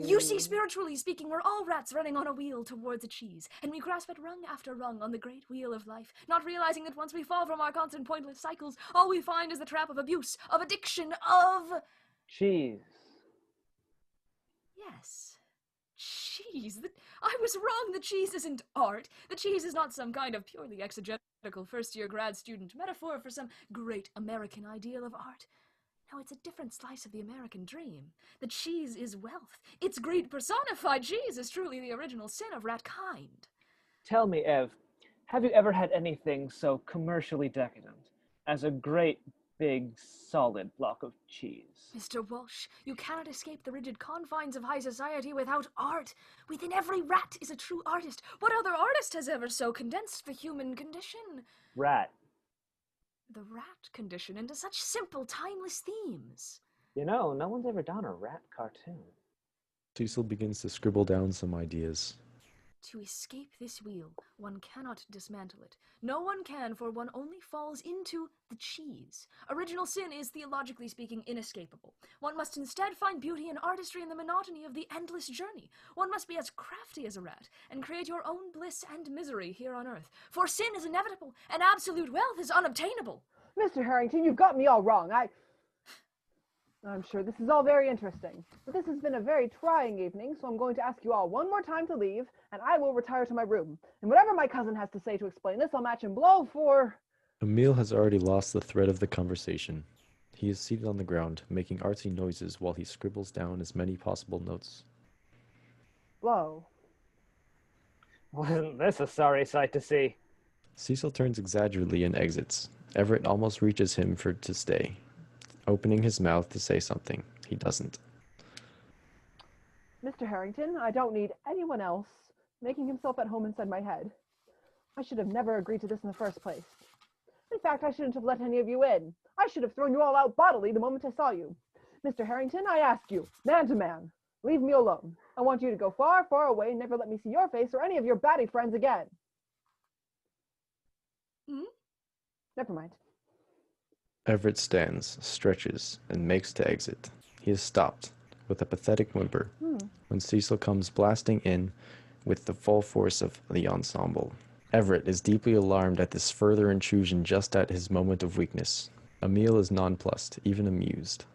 Speaker 2: You see, spiritually speaking, we're all rats running on a wheel towards a cheese, and we grasp at rung after rung on the great wheel of life, not realizing that once we fall from our constant pointless cycles, all we find is the trap of abuse, of addiction, of...
Speaker 1: Cheese.
Speaker 2: Yes. Cheese. I was wrong. The cheese isn't art. The cheese is not some kind of purely exegetical first-year grad student metaphor for some great American ideal of art. No, it's a different slice of the American dream. The cheese is wealth. It's greed personified. Cheese is truly the original sin of rat kind.
Speaker 1: Tell me, Ev, have you ever had anything so commercially decadent as a great, big, solid block of cheese?
Speaker 2: Mr. Walsh, you cannot escape the rigid confines of high society without art. Within every rat is a true artist. What other artist has ever so condensed the human condition?
Speaker 1: Rat.
Speaker 2: The rat condition into such simple, timeless themes.
Speaker 1: You know, no one's ever done a rat cartoon.
Speaker 8: CECIL begins to scribble down some ideas.
Speaker 2: To escape this wheel, one cannot dismantle it. No one can, for one only falls into the cheese. Original sin is, theologically speaking, inescapable. One must instead find beauty and artistry in the monotony of the endless journey. One must be as crafty as a rat, and create your own bliss and misery here on earth. For sin is inevitable, and absolute wealth is unobtainable.
Speaker 6: Mr. Harrington, you've got me all wrong. I'm sure this is all very interesting, but this has been a very trying evening, so I'm going to ask you all one more time to leave, and I will retire to my room. And whatever my cousin has to say to explain this, I'll match him blow for...
Speaker 8: Emil has already lost the thread of the conversation. He is seated on the ground, making artsy noises while he scribbles down as many possible notes.
Speaker 6: Blow.
Speaker 1: Wasn't this a sorry sight to see?
Speaker 8: Cecil turns exaggeratedly and exits. Everett almost reaches him to stay. Opening his mouth to say something, he doesn't.
Speaker 6: Mr. Harrington, I don't need anyone else making himself at home inside my head. I should have never agreed to this in the first place. In fact, I shouldn't have let any of you in. I should have thrown you all out bodily the moment I saw you. Mr. Harrington, I ask you, man to man, leave me alone. I want you to go far, far away and never let me see your face or any of your batty friends again. Never mind.
Speaker 8: Everett stands, stretches, and makes to exit. He is stopped, with a pathetic whimper, when Cecil comes blasting in with the full force of the ensemble. Everett is deeply alarmed at this further intrusion just at his moment of weakness. Emil is nonplussed, even amused.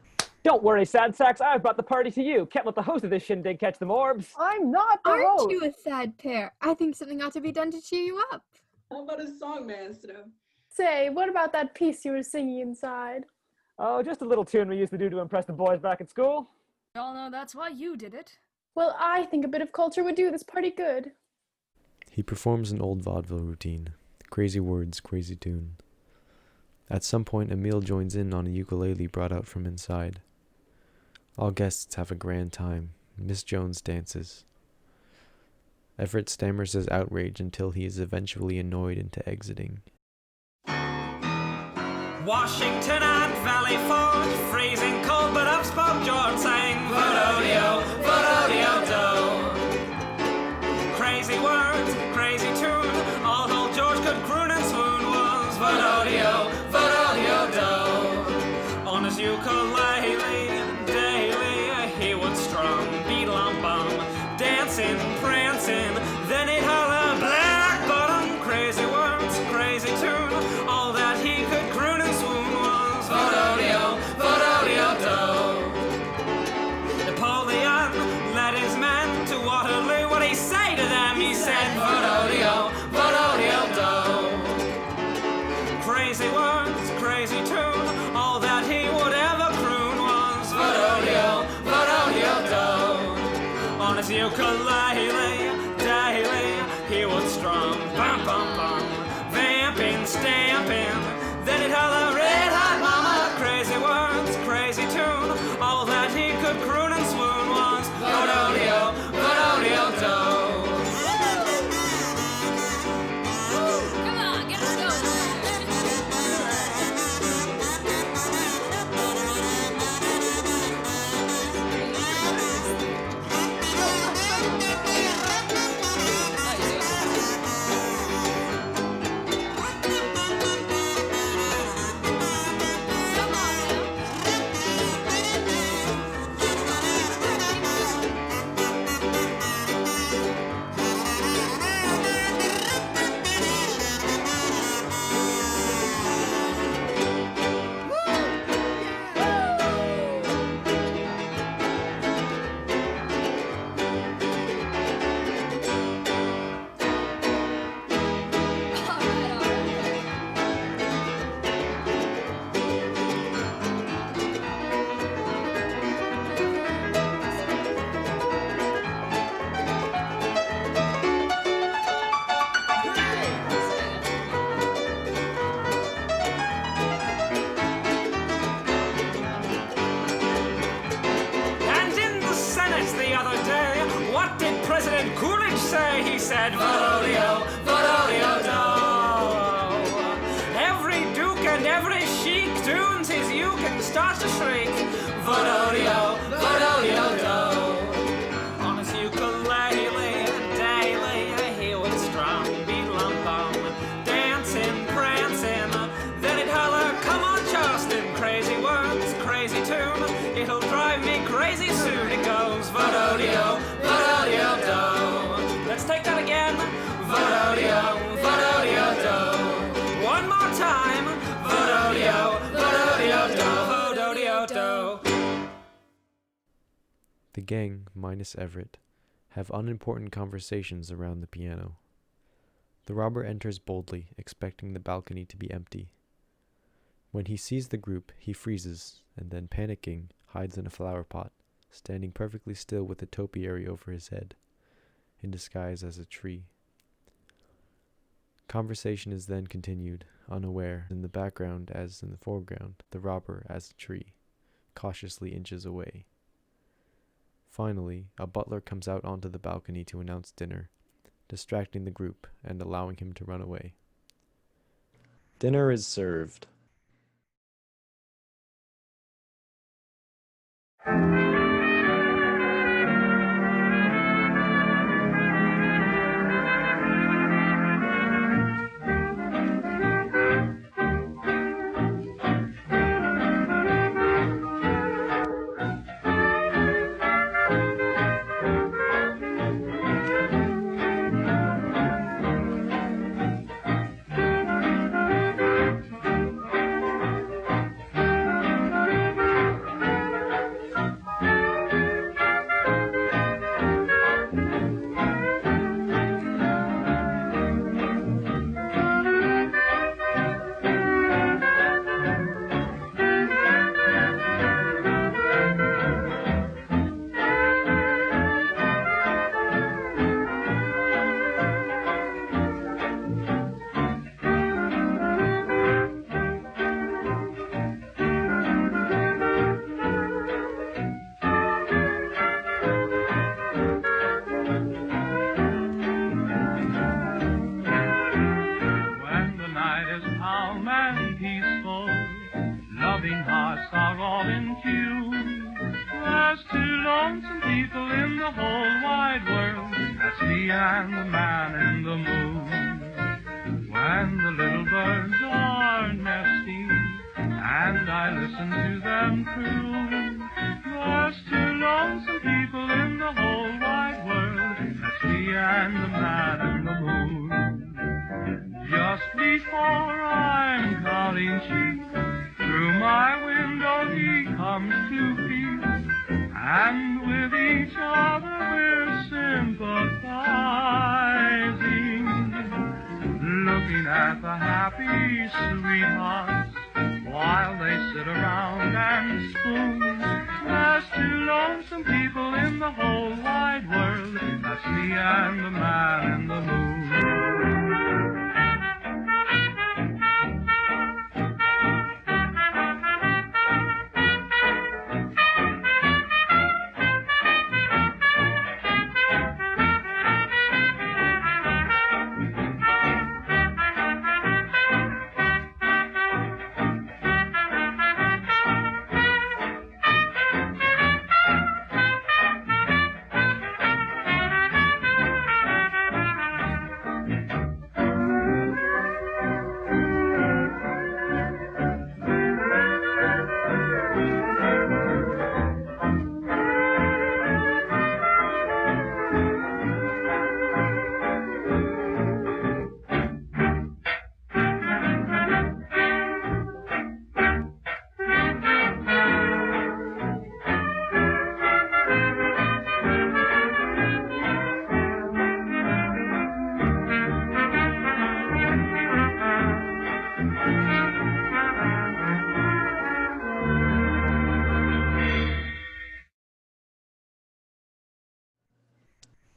Speaker 1: Don't worry, sad sacks, I've brought the party to you. Can't let the host of this shindig catch the morbs.
Speaker 6: I'm not the
Speaker 4: Aren't
Speaker 6: host.
Speaker 4: you a sad pair? I think something ought to be done to cheer you up.
Speaker 5: How about a song, maestro?
Speaker 3: Say, what about that piece you were singing inside?
Speaker 1: Oh, just a little tune we used to do to impress the boys back at school.
Speaker 2: Y'all know that's why you did it.
Speaker 3: Well, I think a bit of culture would do this party good.
Speaker 8: He performs an old vaudeville routine. Crazy words, crazy tune. At some point, Emil joins in on a ukulele brought out from inside. All guests have a grand time. Miss Jones dances. Everett stammers his outrage until he is eventually annoyed into exiting.
Speaker 9: Washington and Valley Forge, freezing cold, but up spoke George saying, Vododio, Vododio, do. Crazy words, crazy tune, all old George could croon and swoon was Vododio, Vododio, do. On his ukulele, daily, he would strum, beat-lum-bum, dancing, prancing, then he'd holler, black bottom, crazy words, crazy tune, all that he could croon and swoon was Vododio, Vododio, do. Napoleon led his men to Waterloo. What he say to them? He said Vododio, Vododio, do. Crazy words, crazy tune, all that he would ever croon was Vododio, Vododio, do. On his ukulele, daily, he would strum, bum, bum, bum, vamping, stamping, then he'd holler, red hot mama, crazy words, crazy tune, all that he could croon and swoon was Vododio, Vododio, do.
Speaker 2: Come on, get us going.
Speaker 9: He said, Vododio, Vododio, do. Every duke and every sheik tunes his uke and starts to shriek, Vododio, Vododio, do. On his ukulele, daily,
Speaker 8: The gang, minus Everett, have unimportant conversations around the piano. The robber enters boldly, expecting the balcony to be empty. When he sees the group, he freezes, and then, panicking, hides in a flower pot, standing perfectly still with a topiary over his head, in disguise as a tree. Conversation is then continued, unaware, in the background as in the foreground, the robber, as a tree, cautiously inches away. Finally, a butler comes out onto the balcony to announce dinner, distracting the group and allowing him to run away. Dinner is served.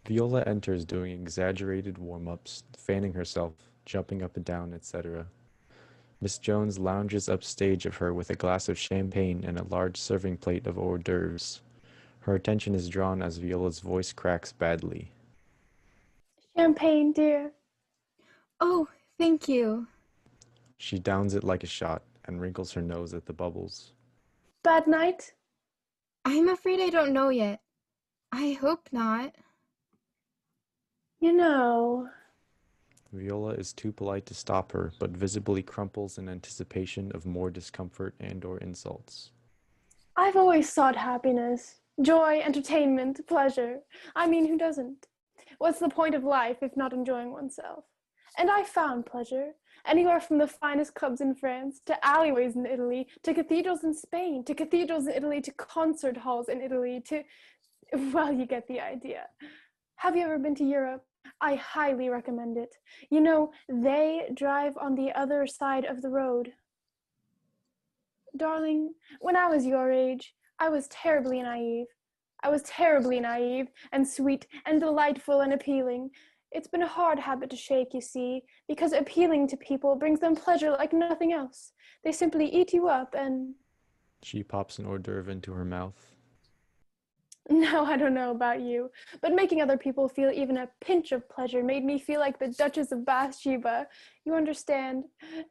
Speaker 8: Viola enters doing exaggerated warm-ups, fanning herself, jumping up and down, etc. Miss Jones lounges upstage of her with a glass of champagne and a large serving plate of hors d'oeuvres. Her attention is drawn as Viola's voice cracks badly.
Speaker 3: Champagne, dear.
Speaker 4: Oh, thank you.
Speaker 8: She downs it like a shot and wrinkles her nose at the bubbles.
Speaker 3: Bad night?
Speaker 4: I'm afraid I don't know yet. I hope not.
Speaker 3: You know...
Speaker 8: Viola is too polite to stop her, but visibly crumples in anticipation of more discomfort and/or insults.
Speaker 3: I've always sought happiness, joy, entertainment, pleasure. I mean, who doesn't? What's the point of life if not enjoying oneself? And I found pleasure, anywhere from the finest clubs in France, to alleyways in Italy, to cathedrals in Spain, to cathedrals in Italy, to concert halls in Italy, to Well, you get the idea. Have you ever been to Europe? I highly recommend it. You know, they drive on the other side of the road. Darling, when I was your age, I was terribly naive. I was terribly naive and sweet and delightful and appealing. It's been a hard habit to shake, you see, because appealing to people brings them pleasure like nothing else. They simply eat you up and...
Speaker 8: She pops an hors d'oeuvre into her mouth.
Speaker 3: Now, I don't know about you, but making other people feel even a pinch of pleasure made me feel like the Duchess of Bathsheba. You understand?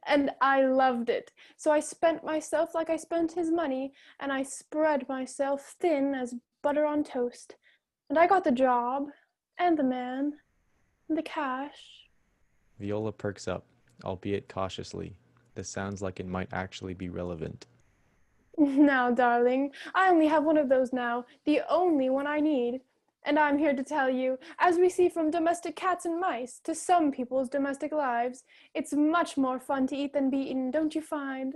Speaker 3: And I loved it. So I spent myself like I spent his money, and I spread myself thin as butter on toast. And I got the job, and the man, and the cash.
Speaker 8: Viola perks up, albeit cautiously. This sounds like it might actually be relevant.
Speaker 3: Now, darling, I only have one of those now, the only one I need. And I'm here to tell you, as we see from domestic cats and mice to some people's domestic lives, it's much more fun to eat than be eaten, don't you find?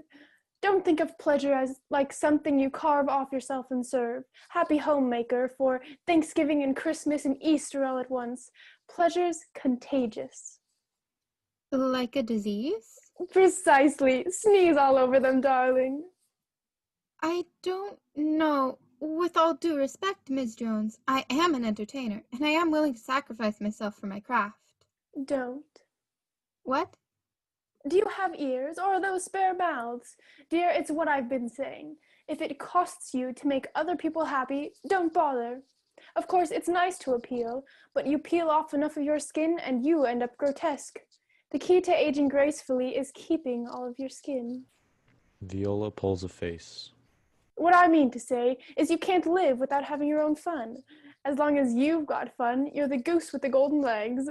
Speaker 3: Don't think of pleasure as like something you carve off yourself and serve. Happy homemaker for Thanksgiving and Christmas and Easter all at once. Pleasure's contagious.
Speaker 4: Like a disease?
Speaker 3: Precisely. Sneeze all over them, darling.
Speaker 4: I don't know. With all due respect, Ms. Jones, I am an entertainer, and I am willing to sacrifice myself for my craft.
Speaker 3: Don't.
Speaker 4: What?
Speaker 3: Do you have ears, or are those spare mouths? Dear, it's what I've been saying. If it costs you to make other people happy, don't bother. Of course, it's nice to appeal, but you peel off enough of your skin and you end up grotesque. The key to aging gracefully is keeping all of your skin.
Speaker 8: Viola pulls a face.
Speaker 3: What I mean to say is you can't live without having your own fun. As long as you've got fun, you're the goose with the golden legs.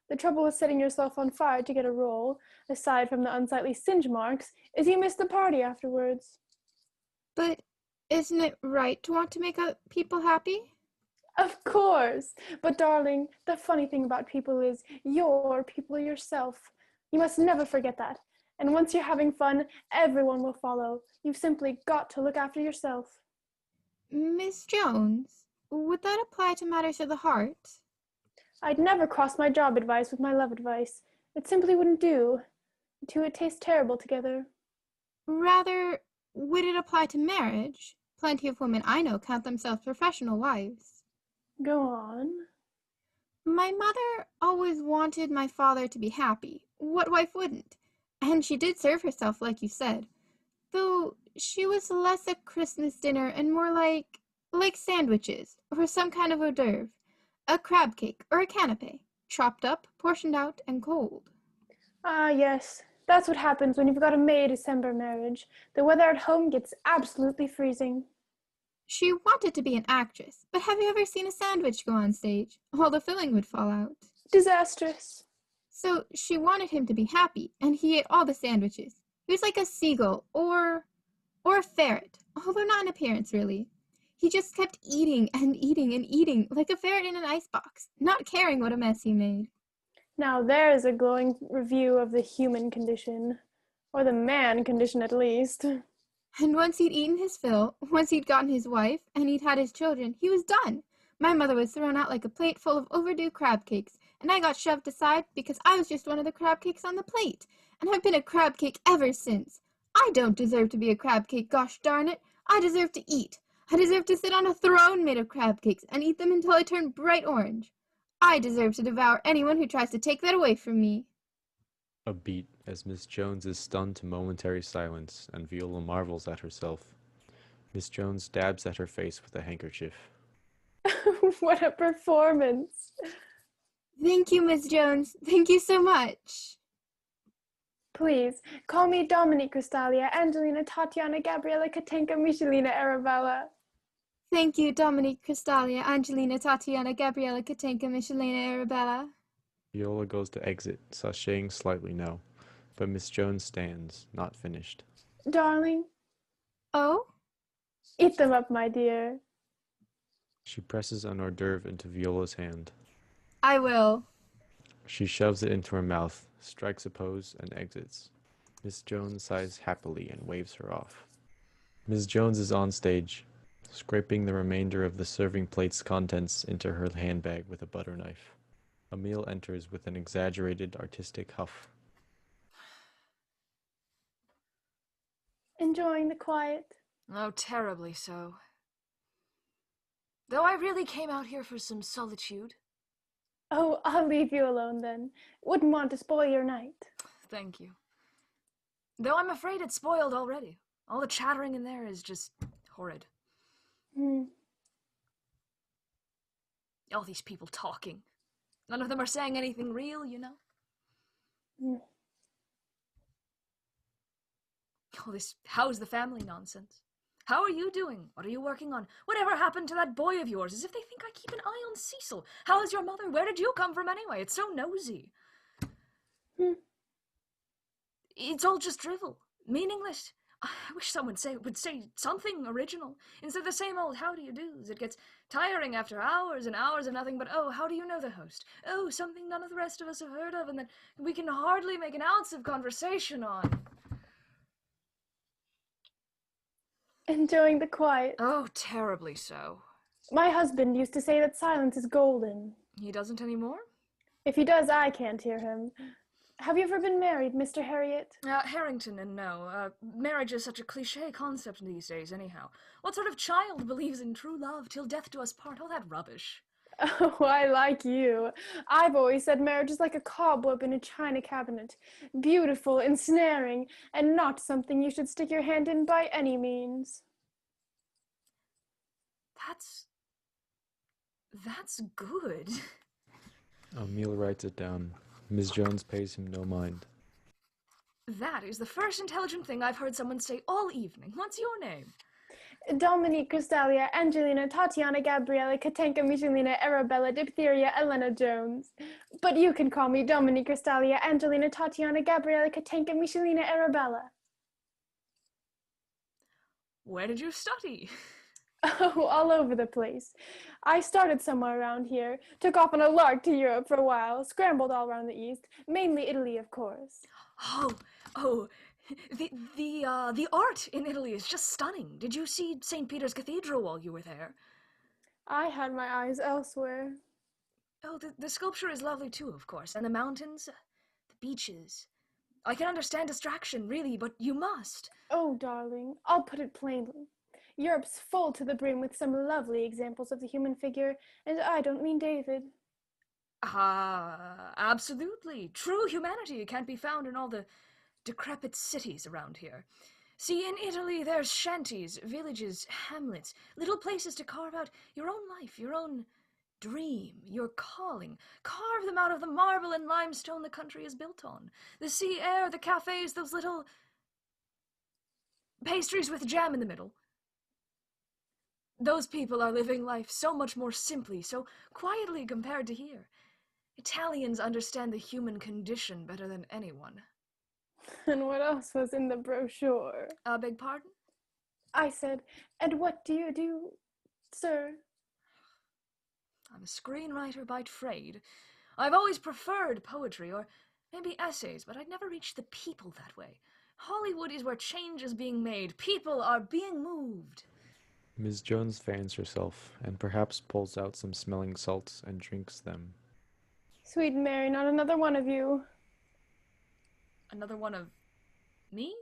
Speaker 3: The trouble with setting yourself on fire to get a role, aside from the unsightly singe marks, is you miss the party afterwards.
Speaker 4: But isn't it right to want to make people happy?
Speaker 3: Of course! But darling, the funny thing about people is you're people yourself. You must never forget that. And once you're having fun, everyone will follow. You've simply got to look after yourself.
Speaker 4: Miss Jones, would that apply to matters of the heart?
Speaker 3: I'd never cross my job advice with my love advice. It simply wouldn't do. The two would taste terrible together.
Speaker 4: Rather, would it apply to marriage? Plenty of women I know count themselves professional wives.
Speaker 3: Go on.
Speaker 4: My mother always wanted my father to be happy. What wife wouldn't? And she did serve herself, like you said. Though she was less a Christmas dinner and more like sandwiches, or some kind of hors d'oeuvre. A crab cake or a canapé, chopped up, portioned out, and cold.
Speaker 3: Ah, yes. That's what happens when you've got a May December marriage. The weather at home gets absolutely freezing.
Speaker 4: She wanted to be an actress, but have you ever seen a sandwich go on stage? All the filling would fall out.
Speaker 3: Disastrous.
Speaker 4: So she wanted him to be happy, and he ate all the sandwiches. He was like a seagull, or a ferret, although not in appearance, really. He just kept eating and eating and eating, like a ferret in an icebox, not caring what a mess he made.
Speaker 3: Now there's a glowing review of the human condition. Or the man condition, at least.
Speaker 4: And once he'd eaten his fill, once he'd gotten his wife, and he'd had his children, he was done. My mother was thrown out like a plate full of overdue crab cakes, and I got shoved aside because I was just one of the crab cakes on the plate. And I've been a crab cake ever since. I don't deserve to be a crab cake, gosh darn it. I deserve to eat. I deserve to sit on a throne made of crab cakes and eat them until I turn bright orange. I deserve to devour anyone who tries to take that away from me.
Speaker 8: A beat as Miss Jones is stunned to momentary silence, and Viola marvels at herself. Miss Jones dabs at her face with a handkerchief.
Speaker 3: What a performance.
Speaker 4: Thank you, Miss Jones. Thank you so much.
Speaker 3: Please, call me Dominique Cristalia, Angelina, Tatiana, Gabriella, Katenka, Michelina, Arabella.
Speaker 4: Thank you, Dominique, Cristalia, Angelina, Tatiana, Gabriella, Katenka, Michelina, Arabella.
Speaker 8: Viola goes to exit, sashaying slightly no, but Miss Jones stands, not finished.
Speaker 3: Darling.
Speaker 4: Oh?
Speaker 3: Eat them up, my dear.
Speaker 8: She presses an hors d'oeuvre into Viola's hand.
Speaker 4: I will.
Speaker 8: She shoves it into her mouth, strikes a pose, and exits. Miss Jones sighs happily and waves her off. Miss Jones is on stage. scraping the remainder of the serving plate's contents into her handbag with a butter knife. EMIL enters with an exaggerated artistic huff.
Speaker 3: Enjoying the quiet?
Speaker 2: Oh, terribly so. Though I really came out here for some solitude.
Speaker 3: Oh, I'll leave you alone then. Wouldn't want to spoil your night.
Speaker 2: Thank you. Though I'm afraid it's spoiled already. All the chattering in there is just horrid. All these people talking. None of them are saying anything real, you know? All this how's the family nonsense. How are you doing? What are you working on? Whatever happened to that boy of yours? As if they think I keep an eye on CECIL. How is your mother? Where did you come from anyway? It's so nosy. It's all just drivel. Meaningless. I wish someone would say something original instead of the same old how do you do's. It gets tiring after hours and hours of nothing but, oh, how do you know the host? Oh, something none of the rest of us have heard of and that we can hardly make an ounce of conversation on.
Speaker 3: Enjoying the quiet?
Speaker 2: Oh, terribly so.
Speaker 3: My husband used to say that silence is golden.
Speaker 2: He doesn't anymore?
Speaker 3: If he does, I can't hear him. Have you ever been married, Mr. Harriet?
Speaker 2: Harrington, and no. Marriage is such a cliché concept these days, anyhow. What sort of child believes in true love till death do us part? All that rubbish.
Speaker 3: Oh, I like you. I've always said marriage is like a cobweb in a china cabinet. Beautiful, ensnaring, and not something you should stick your hand in by any means.
Speaker 2: That's good.
Speaker 8: EMIL writes it down. Ms. Jones pays him no mind.
Speaker 2: That is the first intelligent thing I've heard someone say all evening. What's your name?
Speaker 3: Dominique, Crystalia, Angelina, Tatiana, Gabriella, Katenka, Michelina, Arabella, Diphtheria, Elena Jones. But you can call me Dominique, Crystalia, Angelina, Tatiana, Gabriella, Katenka, Michelina, Arabella.
Speaker 2: Where did you study?
Speaker 3: Oh, all over the place. I started somewhere around here, took off on a lark to Europe for a while, scrambled all around the East, mainly Italy, of course.
Speaker 2: Oh, the art in Italy is just stunning. Did you see St. Peter's Cathedral while you were there?
Speaker 3: I had my eyes elsewhere.
Speaker 2: Oh, the sculpture is lovely too, of course, and the mountains, the beaches. I can understand distraction, really, but you must.
Speaker 3: Oh, darling, I'll put it plainly. Europe's full to the brim with some lovely examples of the human figure, and I don't mean David.
Speaker 2: Absolutely. True humanity can't be found in all the decrepit cities around here. See, in Italy, there's shanties, villages, hamlets, little places to carve out your own life, your own dream, your calling. Carve them out of the marble and limestone the country is built on. The sea air, the cafes, those little pastries with jam in the middle. Those people are living life so much more simply, so quietly compared to here. Italians understand the human condition better than anyone.
Speaker 3: And what else was in the brochure?
Speaker 2: Beg pardon?
Speaker 3: I said, and what do you do, sir?
Speaker 2: I'm a screenwriter by trade. I've always preferred poetry, or maybe essays, but I'd never reached the people that way. Hollywood is where change is being made. People are being moved.
Speaker 8: Ms. Jones fans herself, and perhaps pulls out some smelling salts and drinks them.
Speaker 3: Sweet Mary, not another one of you.
Speaker 2: Another one of me?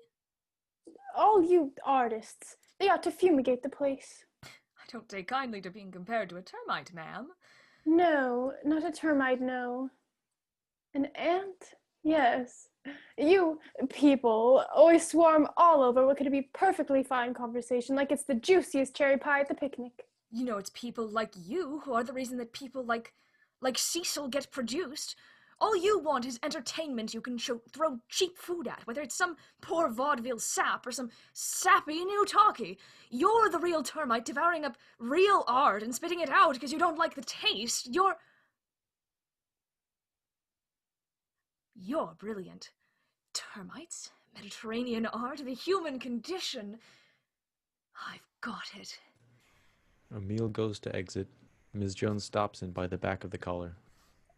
Speaker 3: All you artists. They ought to fumigate the place.
Speaker 2: I don't take kindly to being compared to a termite, ma'am.
Speaker 3: No, not a termite, no. An ant? Yes. You people always swarm all over what could be perfectly fine conversation, like it's the juiciest cherry pie at the picnic.
Speaker 2: You know, it's people like you who are the reason that people like CECIL get produced. All you want is entertainment you can throw cheap food at, whether it's some poor vaudeville sap or some sappy new talkie. You're the real termite devouring up real art and spitting it out because you don't like the taste. You're brilliant. Termites, Mediterranean art, the human condition. I've got it.
Speaker 8: EMIL goes to exit. Ms. Jones stops him by the back of the collar.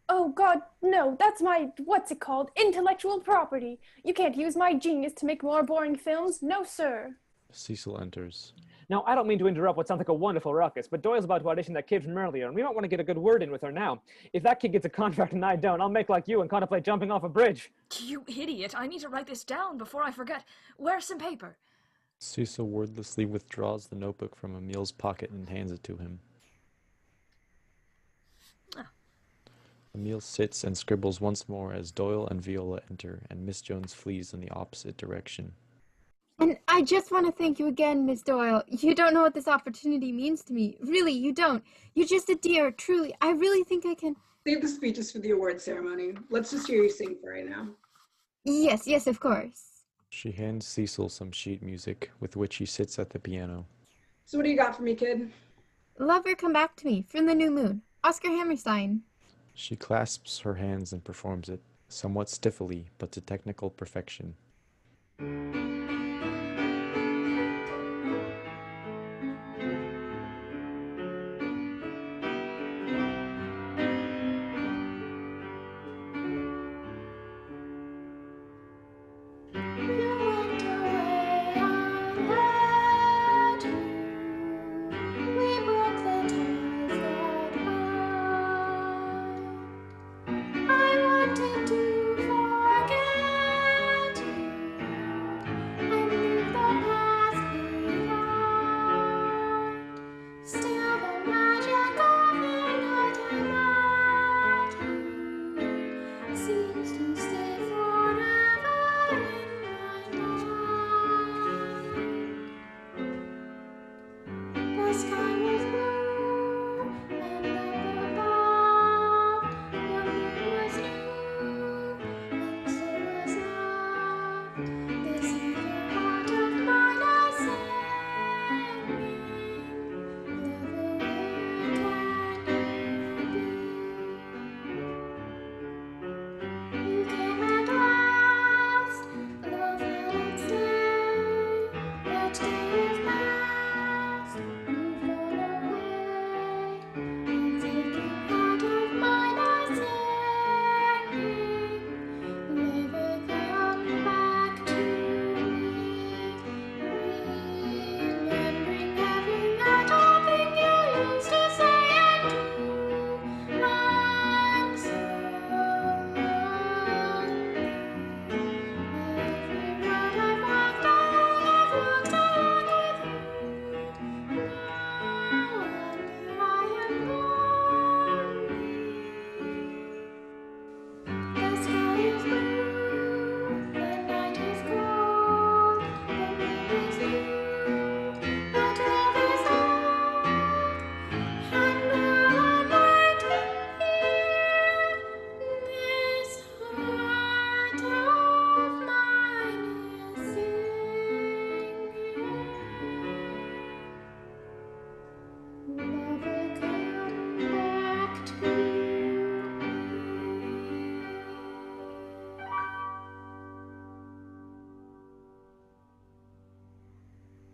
Speaker 3: Oh, God, no, that's my, what's it called, intellectual property. You can't use my genius to make more boring films. No, sir.
Speaker 8: CECIL enters.
Speaker 1: Now, I don't mean to interrupt what sounds like a wonderful ruckus, but Doyle's about to audition that kid from earlier, and we might want to get a good word in with her now. If that kid gets a contract and I don't, I'll make like you and contemplate jumping off a bridge.
Speaker 2: You idiot, I need to write this down before I forget. Where's some paper?
Speaker 8: CECIL wordlessly withdraws the notebook from Emil's pocket and hands it to him. Emil sits and scribbles once more as Doyle and Viola enter, and Miss Jones flees in the opposite direction.
Speaker 4: And I just want to thank you again, Miss Doyle. You don't know what this opportunity means to me. Really, you don't. You're just a dear, truly. I really think I can...
Speaker 5: Save the speeches for the award ceremony. Let's just hear you sing for right now.
Speaker 4: Yes, of course.
Speaker 8: She hands CECIL some sheet music, with which he sits at the piano.
Speaker 5: So what do you got for me, kid?
Speaker 4: Lover Come Back to Me, from the New Moon. Oscar Hammerstein.
Speaker 8: She clasps her hands and performs it, somewhat stiffly, but to technical perfection.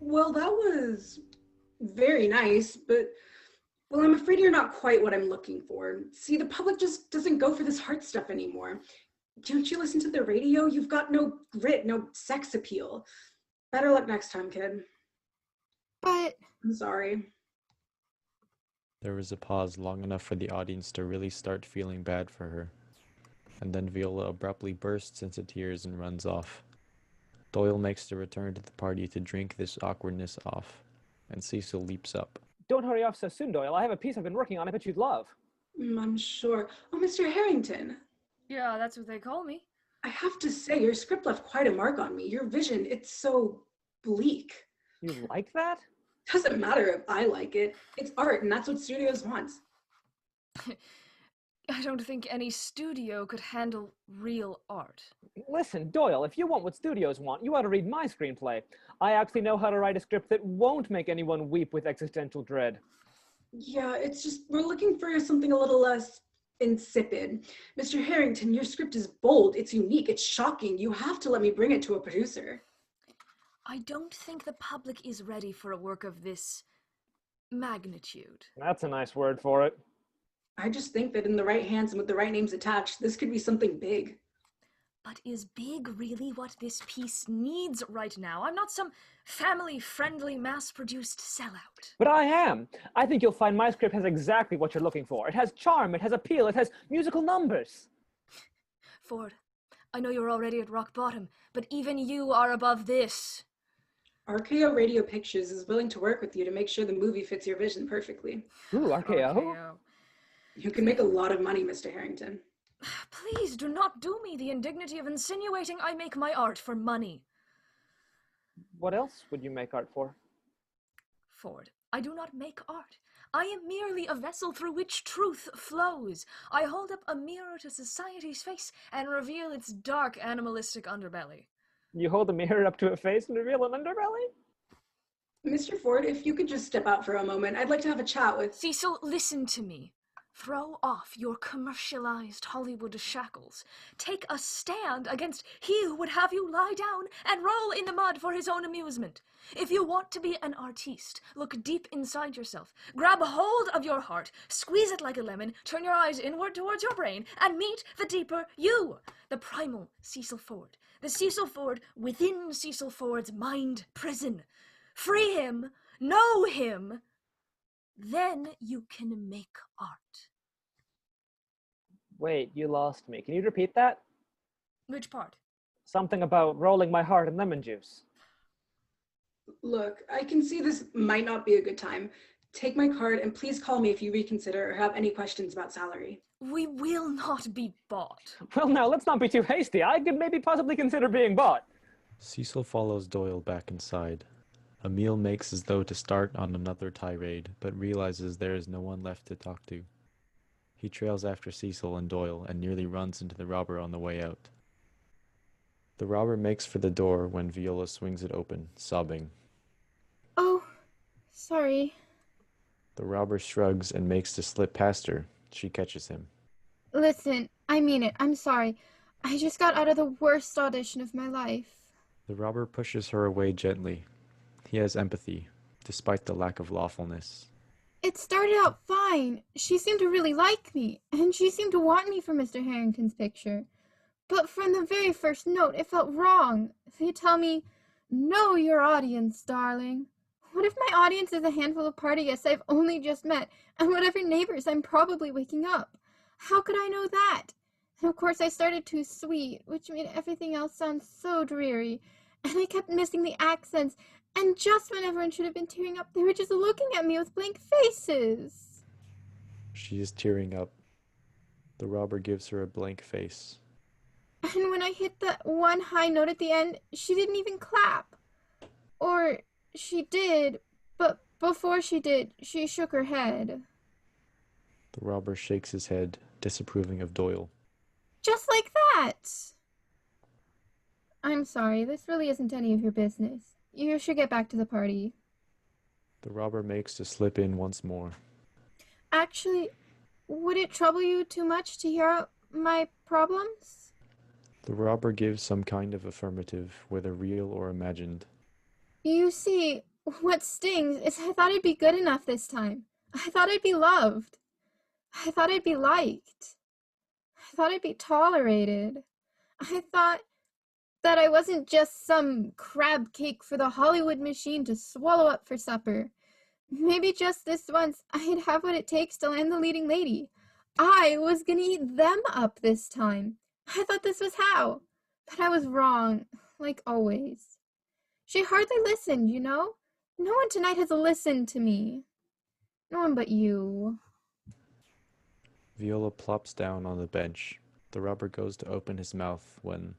Speaker 5: Well, that was very nice, but, well, I'm afraid you're not quite what I'm looking for. See, the public just doesn't go for this heart stuff anymore. Don't you listen to the radio? You've got no grit, no sex appeal. Better luck next time, kid.
Speaker 4: But...
Speaker 5: I'm sorry.
Speaker 8: There was a pause long enough for the audience to really start feeling bad for her. And then Viola abruptly bursts into tears and runs off. Doyle makes the return to the party to drink this awkwardness off, and CECIL leaps up.
Speaker 1: Don't hurry off so soon, Doyle. I have a piece I've been working on I bet you'd love.
Speaker 5: I'm sure. Oh, Mr. Harrington.
Speaker 2: Yeah, that's what they call me.
Speaker 5: I have to say, your script left quite a mark on me. Your vision, it's so bleak.
Speaker 1: You like that?
Speaker 5: Doesn't matter if I like it. It's art, and that's what studios want.
Speaker 2: I don't think any studio could handle real art.
Speaker 1: Listen, Doyle, if you want what studios want, you ought to read my screenplay. I actually know how to write a script that won't make anyone weep with existential dread.
Speaker 5: Yeah, it's just, we're looking for something a little less insipid. Mr. Harrington, your script is bold, it's unique, it's shocking. You have to let me bring it to a producer.
Speaker 2: I don't think the public is ready for a work of this magnitude.
Speaker 1: That's a nice word for it.
Speaker 5: I just think that in the right hands and with the right names attached, this could be something big.
Speaker 2: But is big really what this piece needs right now? I'm not some family-friendly, mass-produced sellout.
Speaker 1: But I am. I think you'll find my script has exactly what you're looking for. It has charm, it has appeal, it has musical numbers.
Speaker 2: Ford, I know you're already at rock bottom, but even you are above this.
Speaker 5: RKO Radio Pictures is willing to work with you to make sure the movie fits your vision perfectly.
Speaker 1: Ooh, RKO?
Speaker 5: You can make a lot of money, Mr. Harrington.
Speaker 2: Please do not do me the indignity of insinuating I make my art for money.
Speaker 1: What else would you make art for?
Speaker 2: Ford, I do not make art. I am merely a vessel through which truth flows. I hold up a mirror to society's face and reveal its dark animalistic underbelly.
Speaker 1: You hold a mirror up to a face and reveal an underbelly?
Speaker 5: Mr. Ford, if you could just step out for a moment, I'd like to have a chat with...
Speaker 2: Cecil, listen to me. Throw off your commercialized Hollywood shackles. Take a stand against he who would have you lie down and roll in the mud for his own amusement. If you want to be an artiste, look deep inside yourself. Grab hold of your heart, squeeze it like a lemon, turn your eyes inward towards your brain, and meet the deeper you, the primal Cecil Ford. The Cecil Ford within Cecil Ford's mind prison. Free him, know him, then you can make art.
Speaker 1: Wait, you lost me. Can you repeat that?
Speaker 2: Which part?
Speaker 1: Something about rolling my heart in lemon juice.
Speaker 5: Look, I can see this might not be a good time. Take my card and please call me if you reconsider or have any questions about salary.
Speaker 2: We will not be bought.
Speaker 1: Well, now, let's not be too hasty. I could maybe possibly consider being bought.
Speaker 8: Cecil follows Doyle back inside. Emil makes as though to start on another tirade, but realizes there is no one left to talk to. He trails after Cecil and Doyle and nearly runs into the robber on the way out. The robber makes for the door when Viola swings it open, sobbing.
Speaker 4: Oh, sorry.
Speaker 8: The robber shrugs and makes to slip past her. She catches him.
Speaker 4: Listen, I mean it. I'm sorry. I just got out of the worst audition of my life.
Speaker 8: The robber pushes her away gently. He has empathy, despite the lack of lawfulness.
Speaker 4: It started out fine. She seemed to really like me, and she seemed to want me for Mr. Harrington's picture. But from the very first note, it felt wrong. They tell me, know your audience, darling. What if my audience is a handful of party guests I've only just met, and whatever neighbors I'm probably waking up? How could I know that? And of course I started too sweet, which made everything else sound so dreary, and I kept missing the accents, and just when everyone should have been tearing up, they were just looking at me with blank faces.
Speaker 8: She is tearing up. The robber gives her a blank face.
Speaker 4: And when I hit that one high note at the end, she didn't even clap. Or she did, but before she did, she shook her head.
Speaker 8: The robber shakes his head, disapproving of Doyle.
Speaker 4: Just like that! I'm sorry, this really isn't any of your business. You should get back to the party.
Speaker 8: The robber makes to slip in once more.
Speaker 4: Actually, would it trouble you too much to hear out my problems?
Speaker 8: The robber gives some kind of affirmative, whether real or imagined.
Speaker 4: You see, what stings is I thought I'd be good enough this time. I thought I'd be loved. I thought I'd be liked. I thought I'd be tolerated. I thought that I wasn't just some crab cake for the Hollywood machine to swallow up for supper. Maybe just this once I'd have what it takes to land the leading lady. I was gonna eat them up this time. I thought this was how. But I was wrong, like always. She hardly listened, you know? No one tonight has listened to me. No one but you.
Speaker 8: Viola plops down on the bench. The robber goes to open his mouth when...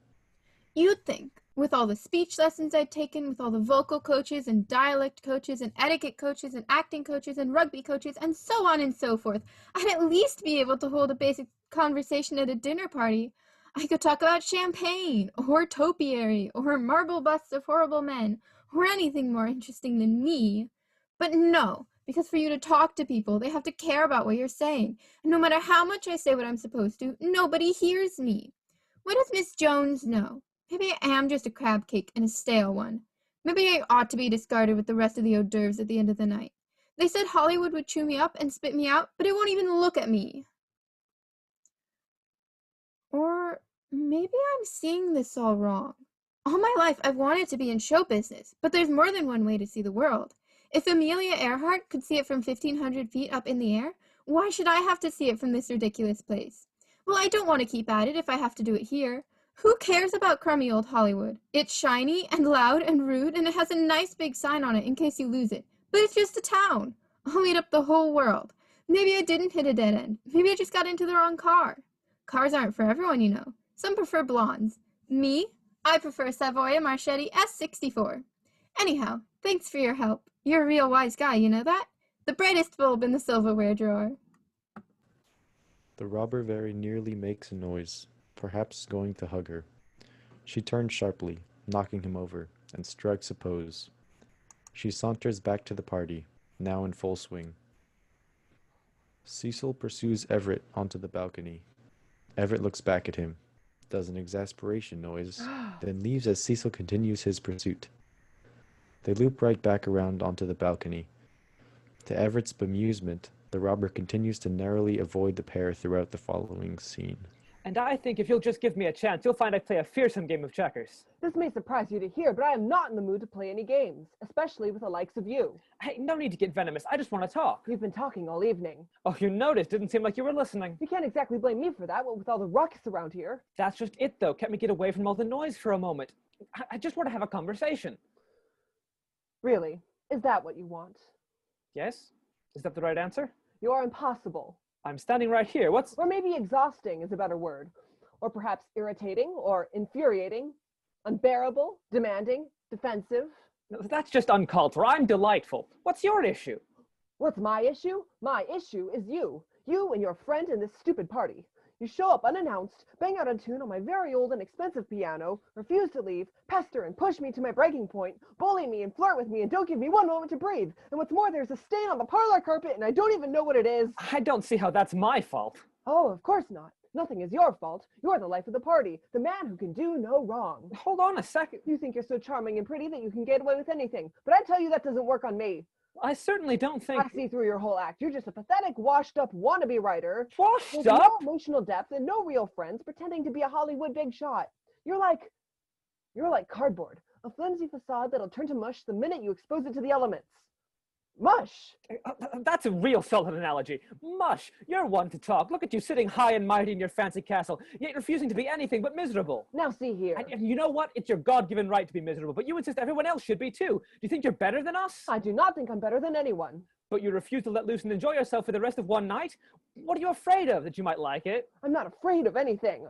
Speaker 4: You'd think, with all the speech lessons I'd taken, with all the vocal coaches and dialect coaches and etiquette coaches and acting coaches and rugby coaches and so on and so forth, I'd at least be able to hold a basic conversation at a dinner party. I could talk about champagne, or topiary, or marble busts of horrible men, or anything more interesting than me. But no, because for you to talk to people, they have to care about what you're saying. And no matter how much I say what I'm supposed to, nobody hears me. What does Miss Jones know? Maybe I am just a crab cake and a stale one. Maybe I ought to be discarded with the rest of the hors d'oeuvres at the end of the night. They said Hollywood would chew me up and spit me out, but it won't even look at me. Or Maybe I'm seeing this all wrong. All my life I've wanted to be in show business, but there's more than one way to see the world. If Amelia Earhart could see it from 1,500 feet up in the air, why should I have to see it from this ridiculous place? Well, I don't want to keep at it if I have to do it here. Who cares about crummy old Hollywood? It's shiny and loud and rude, and it has a nice big sign on it in case you lose it. But it's just a town. I'll eat up the whole world. Maybe I didn't hit a dead end. Maybe I just got into the wrong car. Cars aren't for everyone, you know. Some prefer blondes. Me? I prefer a Savoia Marchetti S64. Anyhow, thanks for your help. You're a real wise guy, you know that? The brightest bulb in the silverware drawer.
Speaker 8: The robber very nearly makes a noise, perhaps going to hug her. She turns sharply, knocking him over, and strikes a pose. She saunters back to the party, now in full swing. Cecil pursues Everett onto the balcony. Everett looks back at him, does an exasperation noise, then leaves as Cecil continues his pursuit. They loop right back around onto the balcony. To Everett's bemusement, the robber continues to narrowly avoid the pair throughout the following scene.
Speaker 1: And I think if you'll just give me a chance, you'll find I play a fearsome game of checkers.
Speaker 6: This may surprise you to hear, but I am not in the mood to play any games, especially with the likes of you.
Speaker 1: Hey, no need to get venomous. I just want to talk.
Speaker 6: You've been talking all evening.
Speaker 1: Oh, you noticed. Didn't seem like you were listening.
Speaker 6: You can't exactly blame me for that, what with all the ruckus around here.
Speaker 1: That's just it, though. Kept me get away from all the noise for a moment. I just want to have a conversation.
Speaker 6: Really? Is that what you want?
Speaker 1: Yes? Is that the right answer?
Speaker 6: You are impossible.
Speaker 1: I'm standing right here. What's...
Speaker 6: Or maybe exhausting is a better word. Or perhaps irritating or infuriating, unbearable, demanding, defensive.
Speaker 1: That's just uncalled for. I'm delightful. What's your issue?
Speaker 6: What's my issue? My issue is you. You and your friend in this stupid party. You show up unannounced, bang out a tune on my very old and expensive piano, refuse to leave, pester and push me to my breaking point, bully me and flirt with me and don't give me one moment to breathe. And what's more, there's a stain on the parlor carpet and I don't even know what it is.
Speaker 1: I don't see how that's my fault.
Speaker 6: Oh, of course not. Nothing is your fault. You're the life of the party, the man who can do no wrong.
Speaker 1: Hold on a second.
Speaker 6: You think you're so charming and pretty that you can get away with anything, but I tell you that doesn't work on me.
Speaker 1: I certainly don't think...
Speaker 6: I see through your whole act. You're just a pathetic, washed-up wannabe writer.
Speaker 1: Washed
Speaker 6: with
Speaker 1: up?
Speaker 6: no emotional depth and no real friends, pretending to be a Hollywood big shot. You're like cardboard, a flimsy facade that'll turn to mush the minute you expose it to the elements. Mush!
Speaker 1: That's a real solid analogy. Mush! You're one to talk. Look at you sitting high and mighty in your fancy castle, yet refusing to be anything but miserable.
Speaker 6: Now see here.
Speaker 1: And you know what? It's your God-given right to be miserable, but you insist everyone else should be too. Do you think you're better than us?
Speaker 6: I do not think I'm better than anyone.
Speaker 1: But you refuse to let loose and enjoy yourself for the rest of one night? What are you afraid of? That you might like it?
Speaker 6: I'm not afraid of anything.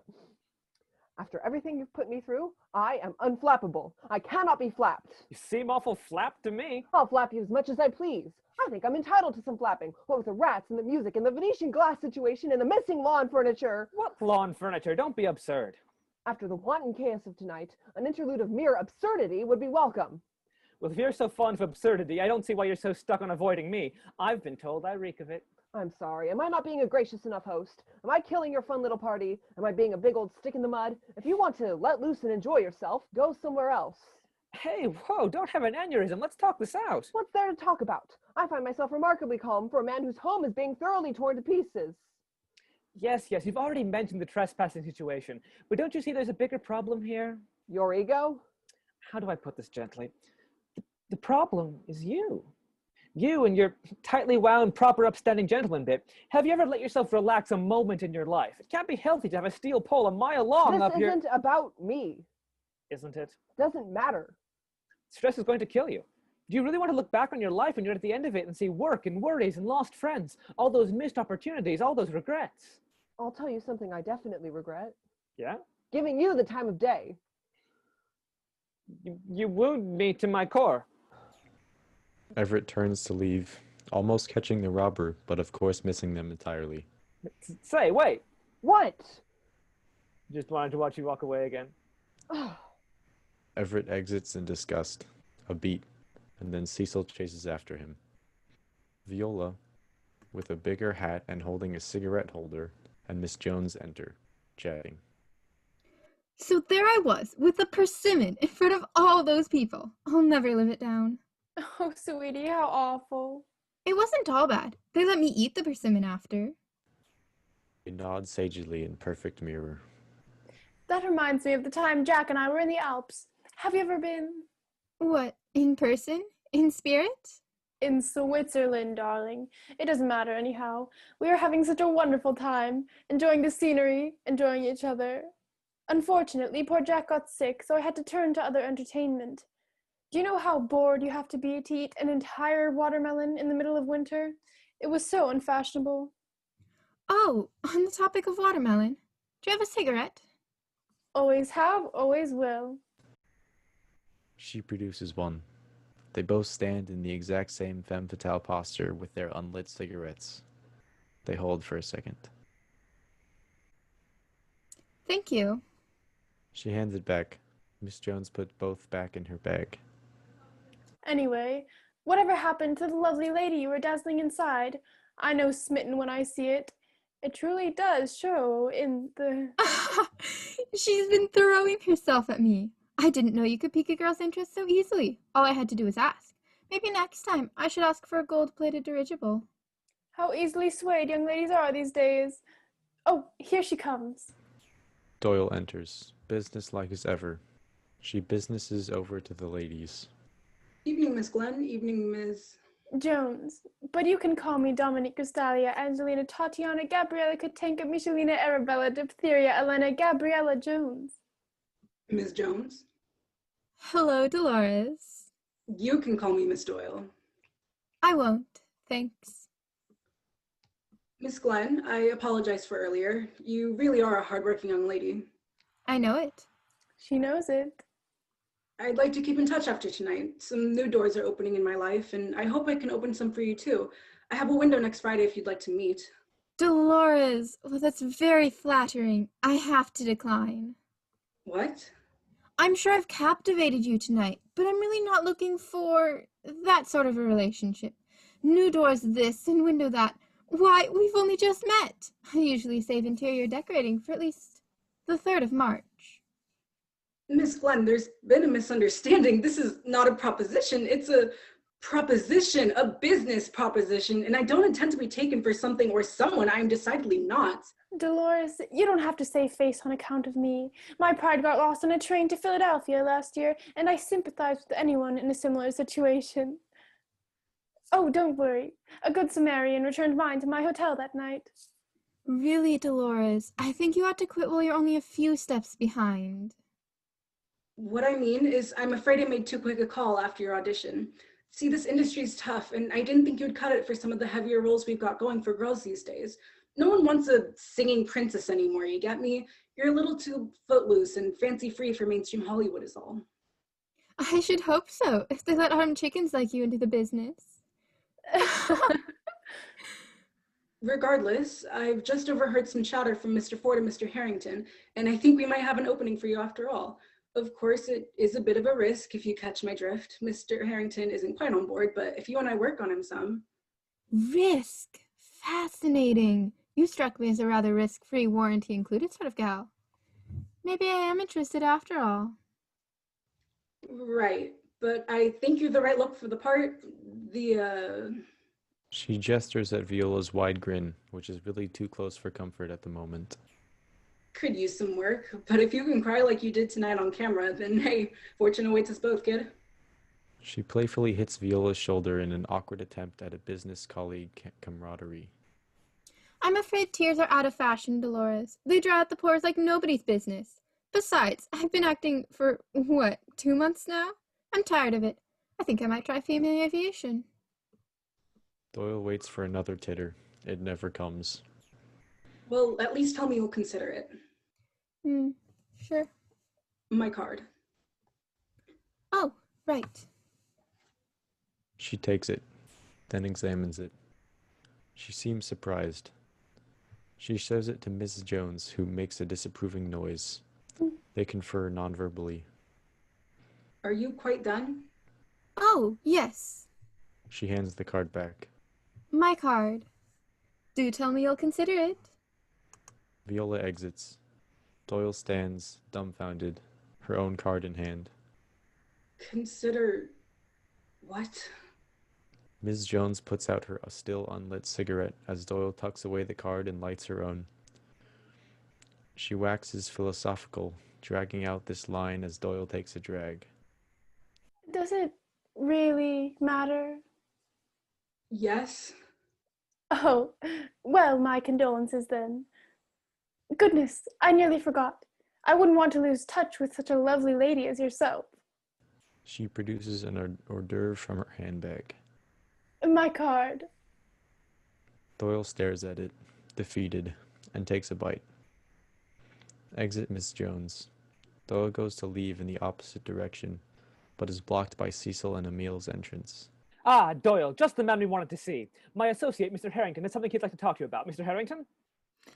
Speaker 6: After everything you've put me through, I am unflappable. I cannot be flapped.
Speaker 1: You seem awful flapped to me.
Speaker 6: I'll flap you as much as I please. I think I'm entitled to some flapping. What with the rats and the music and the Venetian glass situation and the missing lawn furniture.
Speaker 1: What lawn furniture? Don't be absurd.
Speaker 6: After the wanton chaos of tonight, an interlude of mere absurdity would be welcome.
Speaker 1: Well, if you're so fond of absurdity, I don't see why you're so stuck on avoiding me. I've been told I reek of it.
Speaker 6: I'm sorry. Am I not being a gracious enough host? Am I killing your fun little party? Am I being a big old stick in the mud? If you want to let loose and enjoy yourself, go somewhere else.
Speaker 1: Hey, whoa, don't have an aneurysm. Let's talk this out.
Speaker 6: What's there to talk about? I find myself remarkably calm for a man whose home is being thoroughly torn to pieces.
Speaker 1: Yes, you've already mentioned the trespassing situation, but don't you see there's a bigger problem here?
Speaker 6: Your ego?
Speaker 1: How do I put this gently? The problem is you. You and your tightly wound, proper, upstanding gentleman bit. Have you ever let yourself relax a moment in your life? It can't be healthy to have a steel pole a mile long up here.
Speaker 6: This isn't about me.
Speaker 1: Isn't it?
Speaker 6: Doesn't matter.
Speaker 1: Stress is going to kill you. Do you really want to look back on your life when you're at the end of it and see work and worries and lost friends, all those missed opportunities, all those regrets?
Speaker 6: I'll tell you something I definitely regret.
Speaker 1: Yeah?
Speaker 6: Giving you the time of day.
Speaker 1: You wound me to my core.
Speaker 8: Everett turns to leave, almost catching the robber, but of course missing them entirely.
Speaker 1: Say, wait.
Speaker 6: What?
Speaker 1: Just wanted to watch you walk away again.
Speaker 8: Everett exits in disgust, a beat, and then Cecil chases after him. Viola, with a bigger hat and holding a cigarette holder, and Miss Jones enter, chatting.
Speaker 4: So there I was, with a persimmon in front of all those people. I'll never live it down.
Speaker 3: Oh, sweetie, how awful.
Speaker 4: It wasn't all bad. They let me eat the persimmon after.
Speaker 8: He nods sagely in perfect mirror.
Speaker 3: That reminds me of the time Jack and I were in the Alps. Have you ever been?
Speaker 4: What, in person? In spirit?
Speaker 3: In Switzerland, darling. It doesn't matter anyhow. We were having such a wonderful time, enjoying the scenery, enjoying each other. Unfortunately, poor Jack got sick, so I had to turn to other entertainment. Do you know how bored you have to be to eat an entire watermelon in the middle of winter? It was so unfashionable.
Speaker 4: Oh, on the topic of watermelon, do you have a cigarette?
Speaker 3: Always have, always will.
Speaker 8: She produces one. They both stand in the exact same femme fatale posture with their unlit cigarettes. They hold for a second.
Speaker 4: Thank you.
Speaker 8: She hands it back. Miss Jones put both back in her bag.
Speaker 3: Anyway, whatever happened to the lovely lady you were dazzling inside? I know smitten when I see it. It truly does show in the...
Speaker 4: She's been throwing herself at me. I didn't know you could pique a girl's interest so easily. All I had to do was ask. Maybe next time I should ask for a gold-plated dirigible.
Speaker 3: How easily swayed young ladies are these days. Oh, here she comes.
Speaker 8: Doyle enters, businesslike as ever. She businesses over to the ladies.
Speaker 5: Evening, Miss Glenn. Evening, Ms.
Speaker 3: Jones. But you can call me Dominique Gustalia, Angelina, Tatiana, Gabriella, Katenka, Michelina, Arabella, Diphtheria, Elena, Gabriella Jones.
Speaker 5: Ms. Jones.
Speaker 4: Hello, Dolores.
Speaker 5: You can call me Miss Doyle.
Speaker 4: I won't, thanks.
Speaker 5: Miss Glenn, I apologize for earlier. You really are a hardworking young lady.
Speaker 4: I know it.
Speaker 3: She knows it.
Speaker 5: I'd like to keep in touch after tonight. Some new doors are opening in my life, and I hope I can open some for you too. I have a window next Friday if you'd like to meet.
Speaker 4: Dolores, well, that's very flattering. I have to decline.
Speaker 5: What?
Speaker 4: I'm sure I've captivated you tonight, but I'm really not looking for that sort of a relationship. New doors this and window that. Why, we've only just met. I usually save interior decorating for at least the 3rd of March.
Speaker 5: Miss Glenn, there's been a misunderstanding. This is not a proposition. It's a proposition, a business proposition, and I don't intend to be taken for something or someone I'm decidedly not.
Speaker 3: Dolores, you don't have to save face on account of me. My pride got lost on a train to Philadelphia last year, and I sympathize with anyone in a similar situation. Oh, don't worry. A good Samaritan returned mine to my hotel that night.
Speaker 4: Really, Dolores, I think you ought to quit while you're only a few steps behind.
Speaker 5: What I mean is I'm afraid I made too quick a call after your audition. See, this industry's tough, and I didn't think you'd cut it for some of the heavier roles we've got going for girls these days. No one wants a singing princess anymore, you get me? You're a little too footloose and fancy-free for mainstream Hollywood is all.
Speaker 4: I should hope so, if they let armed chickens like you into the business.
Speaker 5: Regardless, I've just overheard some chatter from Mr. Ford and Mr. Harrington, and I think we might have an opening for you after all. Of course, it is a bit of a risk if you catch my drift. Mr. Harrington isn't quite on board, but if you and I work on him some.
Speaker 4: Risk? Fascinating. You struck me as a rather risk-free, warranty-included sort of gal. Maybe I am interested after all.
Speaker 5: Right, but I think you're the right look for the part.
Speaker 8: She gestures at Viola's wide grin, which is really too close for comfort at the moment.
Speaker 5: Could use some work, but if you can cry like you did tonight on camera, then hey, fortune awaits us both, kid.
Speaker 8: She playfully hits Viola's shoulder in an awkward attempt at a business colleague camaraderie.
Speaker 4: I'm afraid tears are out of fashion, Dolores. They dry out the pores like nobody's business. Besides, I've been acting for, 2 months now? I'm tired of it. I think I might try female aviation.
Speaker 8: Doyle waits for another titter. It never comes.
Speaker 5: Well, at least tell me you'll consider it.
Speaker 4: Sure.
Speaker 5: My card.
Speaker 4: Oh, right.
Speaker 8: She takes it, then examines it. She seems surprised. She shows it to Mrs. Jones, who makes a disapproving noise. They confer non-verbally.
Speaker 5: Are you quite done?
Speaker 4: Oh, yes.
Speaker 8: She hands the card back.
Speaker 4: My card. Do tell me you'll consider it.
Speaker 8: Viola exits. Doyle stands, dumbfounded, her own card in hand.
Speaker 5: Consider... what?
Speaker 8: Ms. Jones puts out her still unlit cigarette as Doyle tucks away the card and lights her own. She waxes philosophical, dragging out this line as Doyle takes a drag.
Speaker 3: Does it really matter?
Speaker 5: Yes.
Speaker 3: Oh, well, my condolences then. Goodness, I nearly forgot. I wouldn't want to lose touch with such a lovely lady as yourself.
Speaker 8: She produces an hors d'oeuvre from her handbag.
Speaker 3: My card.
Speaker 8: Doyle stares at it, defeated, and takes a bite. Exit Miss Jones. Doyle goes to leave in the opposite direction, but is blocked by Cecil and Emil's entrance.
Speaker 1: Ah, Doyle, just the man we wanted to see. My associate, Mr. Harrington, has something he'd like to talk to you about. Mr. Harrington?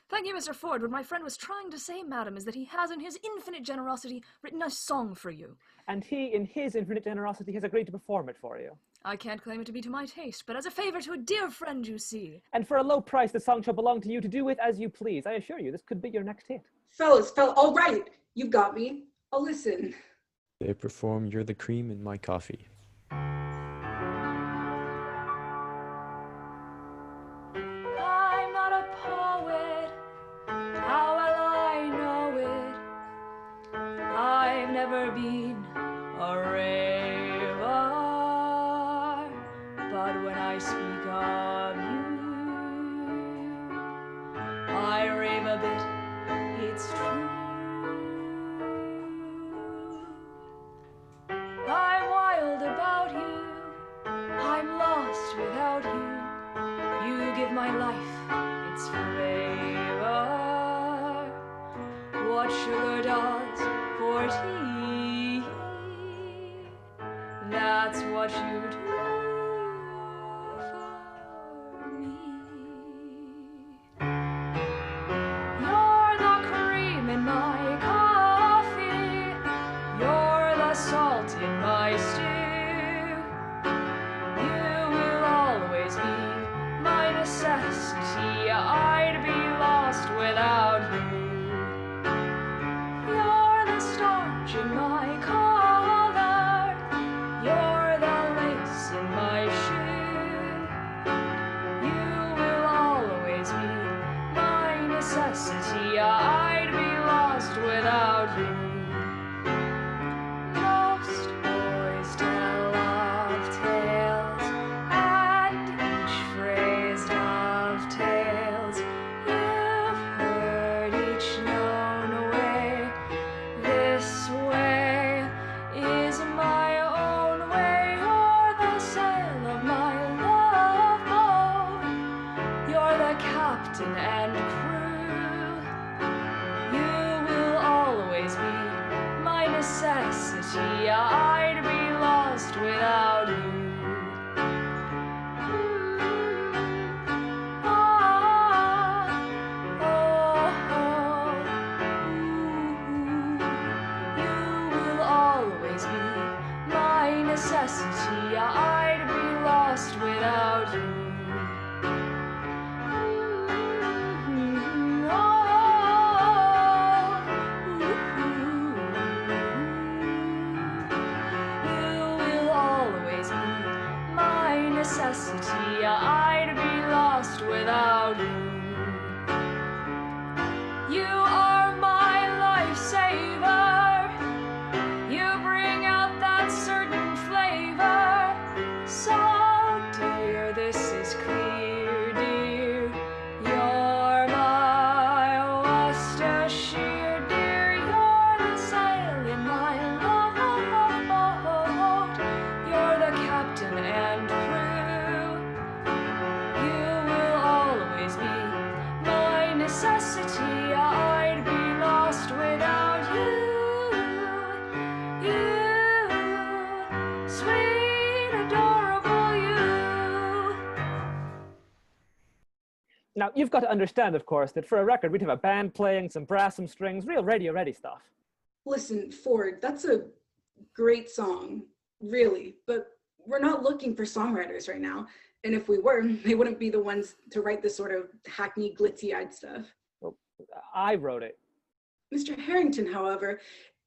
Speaker 2: Thank you, Mr. Ford. What my friend was trying to say, madam, is that he has in his infinite generosity written a song for you.
Speaker 1: And he, in his infinite generosity, has agreed to perform it for you.
Speaker 2: I can't claim it to be to my taste, but as a favor to a dear friend, you see.
Speaker 1: And for a low price, the song shall belong to you to do with as you please. I assure you, this could be your next hit.
Speaker 5: Fellas, all right. You've got me. I'll listen.
Speaker 8: They perform You're the Cream in My Coffee.
Speaker 2: I'm not a poet, how will I know it? I've never been a raver, but when I speak of you, I rave a bit, it's true. I'm wild about you, I'm lost without you. You give my life its flavor. What sugar does for tea, that's what you do for me. You're the cream in my coffee, you're the salt in my stew. You will always be my necessity, I'd be lost without you. You're the starch in my collar, you're the lace in my shoe. You will always be my necessity, I'd be lost without you. Most boys tell of tales, and each phrase dovetails. You've heard each known way. This way is my own way. You're the sail of my love boat. You're the captain and crew. You will always be my necessity. I'd be lost without you. You will always be my necessity. I'd be lost without you. You will always be my necessity. I'd be lost without you. You are my lifesaver. You bring out that certain flavor. So dear, this is clear, dear. You're my Worcestershire, dear. You're the sail in my love boat. You're the captain and crew. You will always be my necessity. I'd be lost without you. You, sweet, adorable you.
Speaker 1: Now, you've got to understand, of course, that for a record, we'd have a band playing, some brass, some strings, real radio-ready stuff.
Speaker 5: Listen, Ford, that's a great song, really, but we're not looking for songwriters right now. And if we were, they wouldn't be the ones to write this sort of hackney, glitzy-eyed stuff.
Speaker 1: Well, I wrote it.
Speaker 5: Mr. Harrington, however,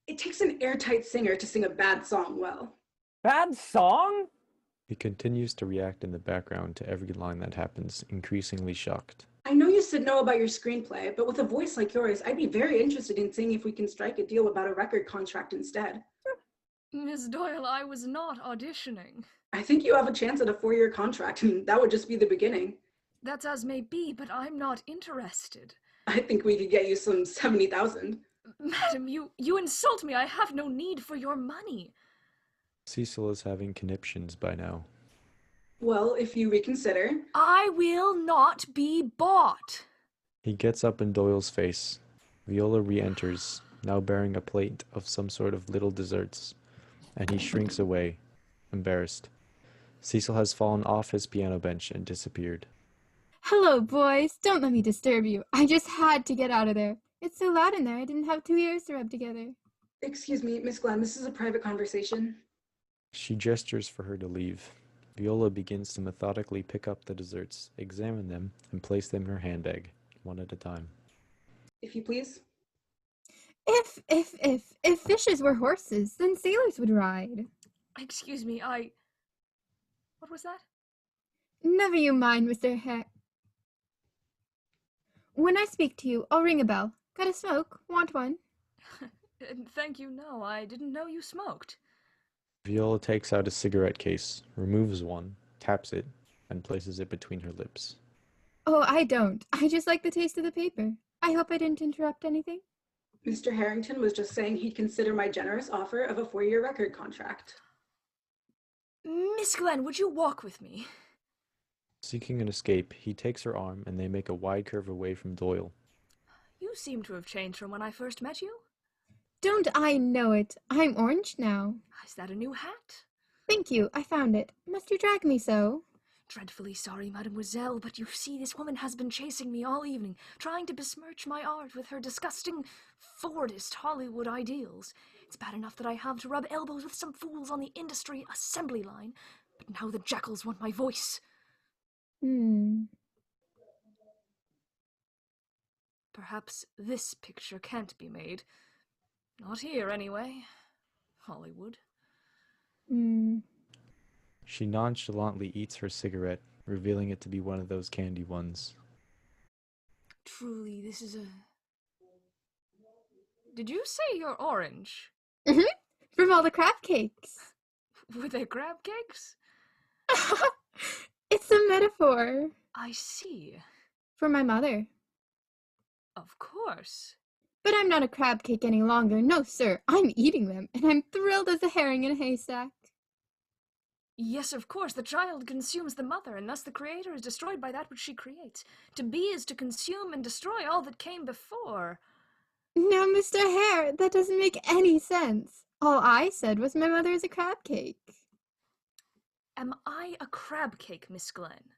Speaker 5: it takes an airtight singer to sing a bad song well.
Speaker 1: Bad song?
Speaker 8: He continues to react in the background to every line that happens, increasingly shocked.
Speaker 5: I know you said no about your screenplay, but with a voice like yours, I'd be very interested in seeing if we can strike a deal about a record contract instead.
Speaker 2: Miss Doyle, I was not auditioning.
Speaker 5: I think you have a chance at a 4-year contract, and that would just be the beginning.
Speaker 2: That's as may be, but I'm not interested.
Speaker 5: I think we could get you some 70,000.
Speaker 2: Madam, you insult me. I have no need for your money.
Speaker 8: Cecil is having conniptions by now.
Speaker 5: Well, if you reconsider.
Speaker 2: I will not be bought.
Speaker 8: He gets up in Doyle's face. Viola re-enters, now bearing a plate of some sort of little desserts, and he shrinks away, embarrassed. Cecil has fallen off his piano bench and disappeared.
Speaker 4: Hello, boys. Don't let me disturb you. I just had to get out of there. It's so loud in there, I didn't have 2 ears to rub together.
Speaker 5: Excuse me, Miss Glenn, this is a private conversation.
Speaker 8: She gestures for her to leave. Viola begins to methodically pick up the desserts, examine them, and place them in her handbag, one at a time.
Speaker 5: If you please.
Speaker 4: If fishes were horses, then sailors would ride.
Speaker 2: Excuse me, What was that?
Speaker 4: Never you mind, Mr. Hare. When I speak to you, I'll ring a bell. Got a smoke? Want one?
Speaker 2: Thank you, no, I didn't know you smoked.
Speaker 8: Viola takes out a cigarette case, removes one, taps it, and places it between her lips.
Speaker 4: Oh, I don't. I just like the taste of the paper. I hope I didn't interrupt anything.
Speaker 5: Mr. Harrington was just saying he'd consider my generous offer of a 4-year record contract.
Speaker 2: Miss Glenn, would you walk with me?
Speaker 8: Seeking an escape, he takes her arm and they make a wide curve away from Doyle.
Speaker 2: You seem to have changed from when I first met you.
Speaker 4: Don't I know it? I'm orange now.
Speaker 2: Is that a new hat?
Speaker 4: Thank you, I found it. Must you drag me so?
Speaker 2: Dreadfully sorry, mademoiselle, but you see, this woman has been chasing me all evening, trying to besmirch my art with her disgusting Fordist Hollywood ideals. It's bad enough that I have to rub elbows with some fools on the industry assembly line, but now the jackals want my voice. Perhaps this picture can't be made. Not here, anyway. Hollywood.
Speaker 8: She nonchalantly eats her cigarette, revealing it to be one of those candy ones.
Speaker 2: Truly, this is a... Did you say you're orange?
Speaker 4: From all the crab cakes.
Speaker 2: Were they crab cakes?
Speaker 4: It's a metaphor.
Speaker 2: I see.
Speaker 4: For my mother.
Speaker 2: Of course.
Speaker 4: But I'm not a crab cake any longer. No, sir. I'm eating them, and I'm thrilled as a herring in a haystack.
Speaker 2: Yes, of course, the child consumes the mother, and thus the creator is destroyed by that which she creates. To be is to consume and destroy all that came before.
Speaker 4: Now, Mr. Hare, that doesn't make any sense. All I said was my mother is a crab cake.
Speaker 2: Am I a crab cake, Miss Glenn?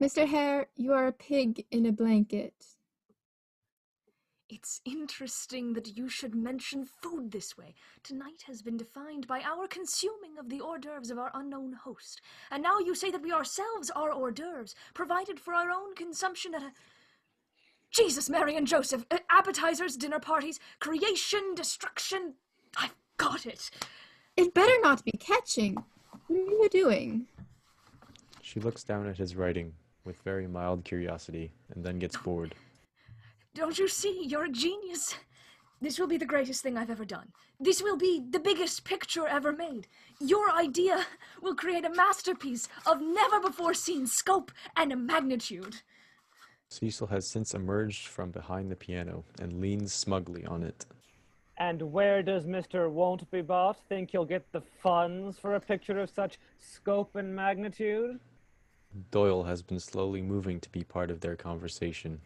Speaker 4: Mr. Hare, you are a pig in a blanket.
Speaker 2: It's interesting that you should mention food this way. Tonight has been defined by our consuming of the hors d'oeuvres of our unknown host. And now you say that we ourselves are hors d'oeuvres, provided for our own consumption at a... Jesus, Mary, and Joseph. Appetizers, dinner parties, creation, destruction. I've got it.
Speaker 4: It better not be catching. What are you doing?
Speaker 8: She looks down at his writing with very mild curiosity and then gets bored.
Speaker 2: Don't you see? You're a genius. This will be the greatest thing I've ever done. This will be the biggest picture ever made. Your idea will create a masterpiece of never-before-seen scope and magnitude.
Speaker 8: Cecil has since emerged from behind the piano and leans smugly on it.
Speaker 1: And where does Mr. Won't Be Bought think he'll get the funds for a picture of such scope and magnitude?
Speaker 8: Doyle has been slowly moving to be part of their conversation.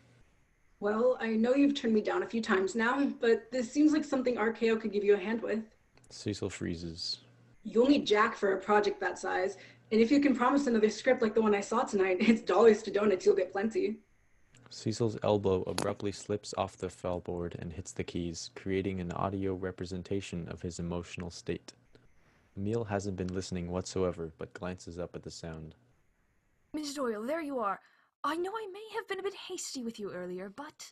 Speaker 5: Well, I know you've turned me down a few times now, but this seems like something RKO could give you a hand with.
Speaker 8: Cecil freezes.
Speaker 5: You'll need Jack for a project that size, and if you can promise another script like the one I saw tonight, it's dollars to donuts, you'll get plenty.
Speaker 8: Cecil's elbow abruptly slips off the fellboard and hits the keys, creating an audio representation of his emotional state. Emil hasn't been listening whatsoever, but glances up at the sound.
Speaker 2: Miss Doyle, there you are. I know I may have been a bit hasty with you earlier, but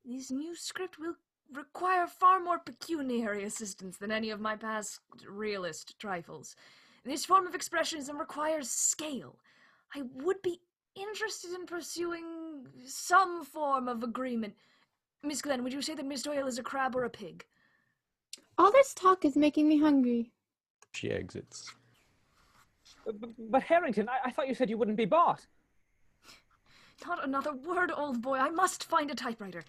Speaker 2: this new script will require far more pecuniary assistance than any of my past realist trifles. This form of expressionism requires scale. I would be interested in pursuing some form of agreement. Miss Glenn, would you say that Miss Doyle is a crab or a pig?
Speaker 4: All this talk is making me hungry.
Speaker 8: She exits.
Speaker 1: But Harrington, I thought you said you wouldn't be bought.
Speaker 2: Not another word, old boy. I must find a typewriter.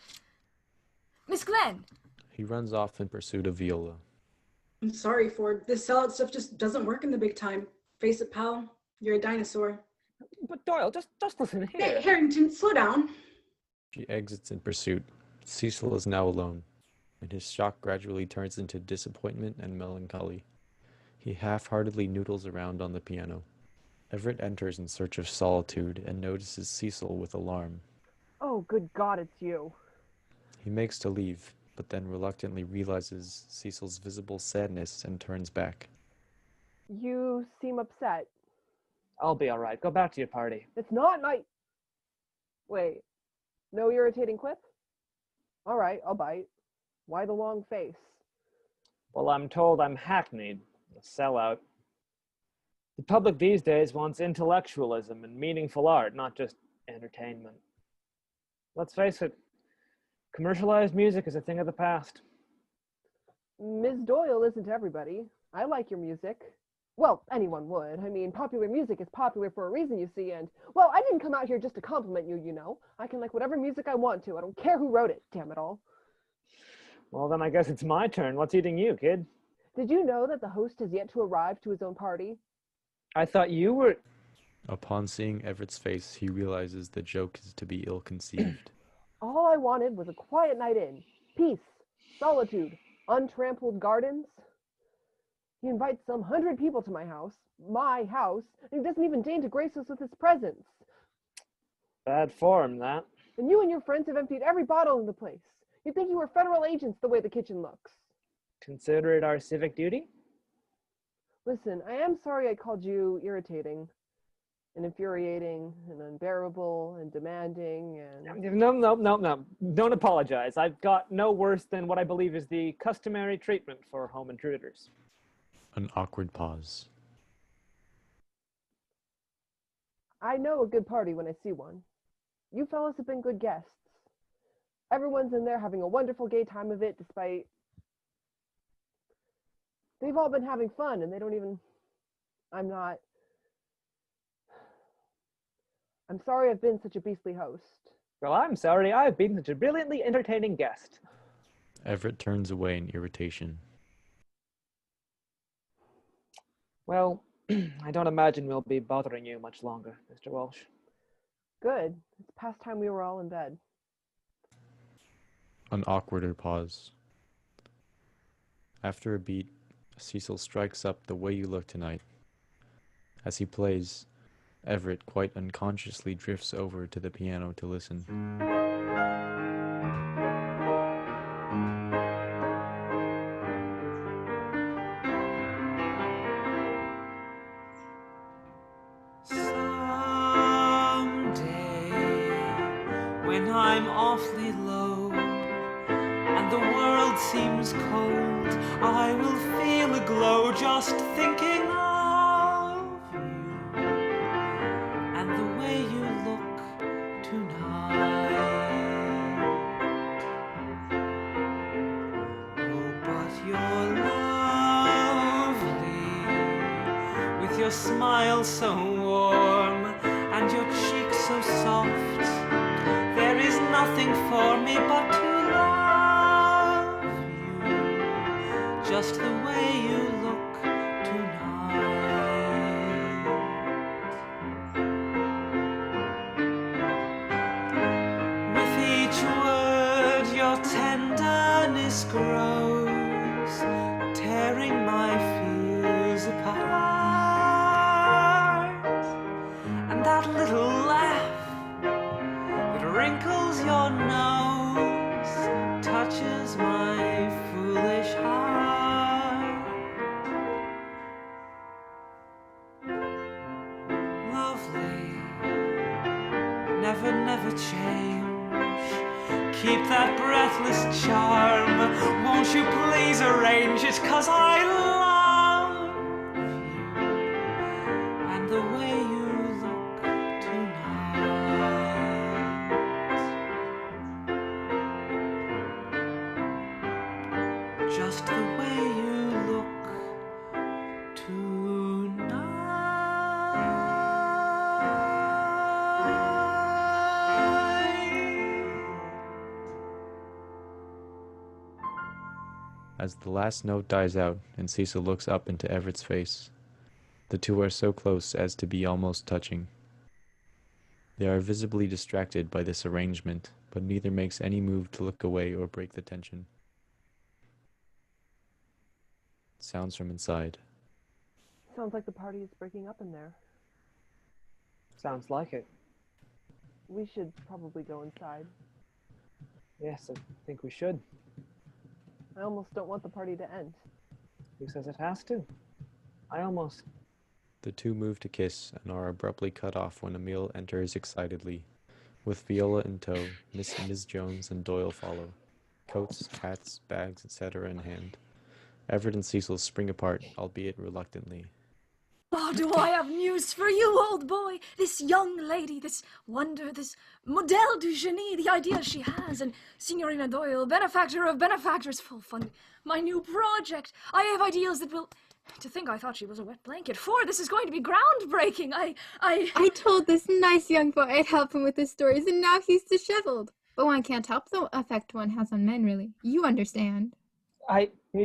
Speaker 2: Miss Glenn!
Speaker 8: He runs off in pursuit of Viola.
Speaker 5: I'm sorry, Ford. This sellout stuff just doesn't work in the big time. Face it, pal. You're a dinosaur.
Speaker 1: But Doyle, just listen here.
Speaker 5: Hey, Harrington, slow down.
Speaker 8: She exits in pursuit. Cecil is now alone, and his shock gradually turns into disappointment and melancholy. He half-heartedly noodles around on the piano. Everett enters in search of solitude and notices Cecil with alarm.
Speaker 6: Oh, good God, it's you.
Speaker 8: He makes to leave, but then reluctantly realizes Cecil's visible sadness and turns back.
Speaker 6: You seem upset.
Speaker 1: I'll be all right. Go back to your party.
Speaker 6: It's not my... Wait, no irritating quip? All right, I'll bite. Why the long face?
Speaker 1: Well, I'm told I'm hackneyed, a sellout. The public these days wants intellectualism and meaningful art, not just entertainment. Let's face it, commercialized music is a thing of the past.
Speaker 6: Ms. Doyle isn't everybody. I like your music. Well, anyone would. I mean, popular music is popular for a reason, you see, and, well, I didn't come out here just to compliment you, you know. I can like whatever music I want to. I don't care who wrote it, damn it all.
Speaker 1: Well, then I guess it's my turn. What's eating you, kid?
Speaker 6: Did you know that the host has yet to arrive to his own party?
Speaker 1: I thought you were...
Speaker 8: Upon seeing Everett's face, he realizes the joke is to be ill-conceived.
Speaker 6: All I wanted was a quiet night in. Peace, solitude, untrampled gardens. He invites some 100 people to my house, and he doesn't even deign to grace us with his presence.
Speaker 1: Bad form, that.
Speaker 6: And you and your friends have emptied every bottle in the place. You'd think you were federal agents the way the kitchen looks.
Speaker 1: Consider it our civic duty?
Speaker 6: Listen, I am sorry I called you irritating and infuriating and unbearable and demanding and...
Speaker 1: No. Don't apologize. I've got no worse than what I believe is the customary treatment for home intruders.
Speaker 8: An awkward pause.
Speaker 6: I know a good party when I see one. You fellas have been good guests. Everyone's in there having a wonderful gay time of it despite... They've all been having fun and they don't even... I'm sorry I've been such a beastly host.
Speaker 1: Well, I'm sorry I've been such a brilliantly entertaining guest.
Speaker 8: Everett turns away in irritation.
Speaker 1: Well, I don't imagine we'll be bothering you much longer, Mr. Walsh.
Speaker 6: Good. It's past time we were all in bed.
Speaker 8: An awkwarder pause. After a beat, Cecil strikes up The Way You Look Tonight. As he plays, Everett quite unconsciously drifts over to the piano to listen.
Speaker 9: When I'm awfully low and the world seems cold, I will feel a glow just thinking of you and the way you look tonight. Oh, but you're lovely with your smile so warm and your cheeks so soft. There is nothing for me but to love you, just the way you look tonight. With each word your tenderness grows, tearing my fears apart. And that little laugh wrinkles your nose, touches my foolish heart. Lovely, never change. Keep that breathless charm. Won't you please arrange it? 'Cause I love you and the way you look tonight. just the way you look tonight.
Speaker 8: As the last note dies out and Cecil looks up into Everett's face, the two are so close as to be almost touching. They are visibly distracted by this arrangement, but neither makes any move to look away or break the tension. Sounds from inside.
Speaker 6: Sounds like the party is breaking up in there.
Speaker 1: Sounds like it.
Speaker 6: We should probably go inside.
Speaker 1: Yes, I think we should.
Speaker 6: I almost don't want the party to end.
Speaker 1: Who says it has to? I almost...
Speaker 8: The two move to kiss and are abruptly cut off when EMIL enters excitedly. With Viola in tow, Miss Jones and Doyle follow, coats, hats, bags, etc. in hand. Everett and Cecil spring apart, albeit reluctantly.
Speaker 2: Oh, do I have news for you, old boy? This young lady, this wonder, this modèle du génie, the ideas she has, and Signorina Doyle, benefactor of benefactors, full fund, my new project. I have ideals that will... To think I thought she was a wet blanket. This is going to be groundbreaking.
Speaker 4: I told this nice young boy I'd help him with his stories, and now he's disheveled. But one can't help the effect one has on men, really. You understand.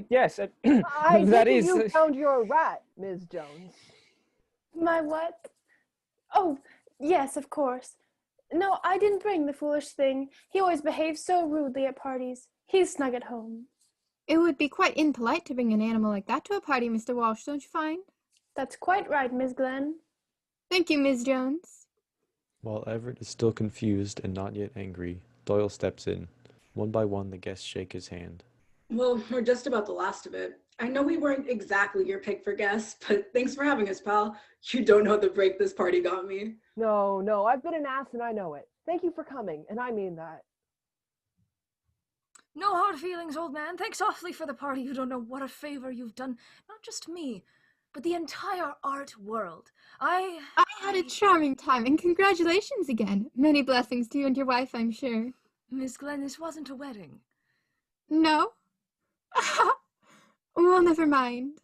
Speaker 1: Yes,
Speaker 6: I
Speaker 1: that
Speaker 6: think
Speaker 1: is...
Speaker 6: you found your rat, Ms. Jones.
Speaker 3: My what? Oh, yes, of course. No, I didn't bring the foolish thing. He always behaves so rudely at parties. He's snug at home.
Speaker 4: It would be quite impolite to bring an animal like that to a party, Mr. Walsh, don't you find?
Speaker 3: That's quite right, Miss Glenn.
Speaker 4: Thank you, Miss Jones.
Speaker 8: While Everett is still confused and not yet angry, Doyle steps in. One by one, the guests shake his hand.
Speaker 5: Well, we're just about the last of it. I know we weren't exactly your pick for guests, but thanks for having us, pal. You don't know the break this party got me.
Speaker 6: No, I've been an ass and I know it. Thank you for coming, and I mean that.
Speaker 2: No hard feelings, old man. Thanks awfully for the party. You don't know what a favor you've done, not just me, but the entire art world. I
Speaker 4: had a charming time, and congratulations again. Many blessings to you and your wife, I'm sure.
Speaker 2: Miss Glenn, this wasn't a wedding.
Speaker 4: No? Well, never mind.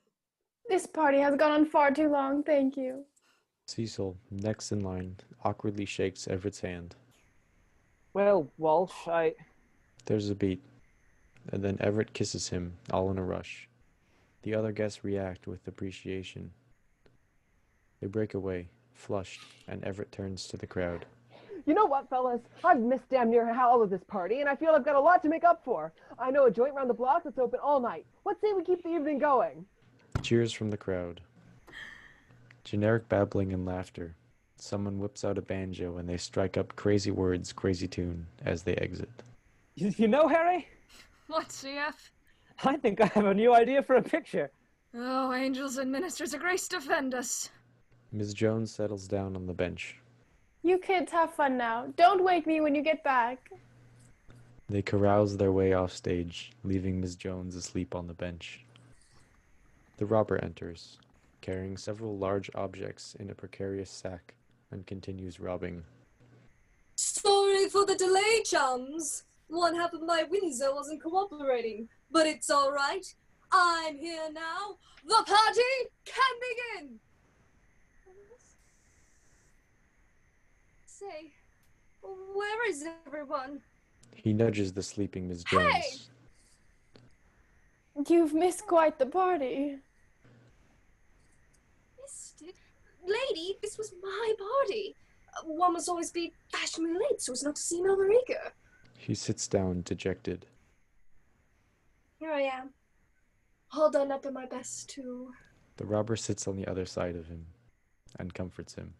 Speaker 3: This party has gone on far too long, thank you.
Speaker 8: Cecil, next in line, awkwardly shakes Everett's hand.
Speaker 1: Well, Walsh,
Speaker 8: There's a beat, and then Everett kisses him, all in a rush. The other guests react with appreciation. They break away, flushed, and Everett turns to the crowd.
Speaker 6: You know what, fellas? I've missed damn near all of this party, and I feel I've got a lot to make up for. I know a joint round the block that's open all night. What say we keep the evening going?
Speaker 8: Cheers from the crowd. Generic babbling and laughter. Someone whips out a banjo and they strike up Crazy Words, Crazy Tune as they exit.
Speaker 1: you know, Harry?
Speaker 2: What, CF?
Speaker 1: I think I have a new idea for a picture.
Speaker 2: Oh, angels and ministers of grace defend us.
Speaker 8: Ms. Jones settles down on the bench.
Speaker 3: You kids have fun now. Don't wake me when you get back.
Speaker 8: They carouse their way off stage, leaving Ms. Jones asleep on the bench. The robber enters, carrying several large objects in a precarious sack, and continues robbing.
Speaker 7: Sorry for the delay, chums. One half of my Windsor wasn't cooperating, but it's all right. I'm here now. The party can begin. Say, where is everyone?
Speaker 8: He nudges the sleeping Ms. Jones.
Speaker 7: Hey!
Speaker 3: You've missed quite the party.
Speaker 7: Missed it? Lady, this was my party. One must always be fashionably late so as not to seem overeager.
Speaker 8: He sits down, dejected.
Speaker 7: Here I am, all done up in my best too.
Speaker 8: The robber sits on the other side of him and comforts him.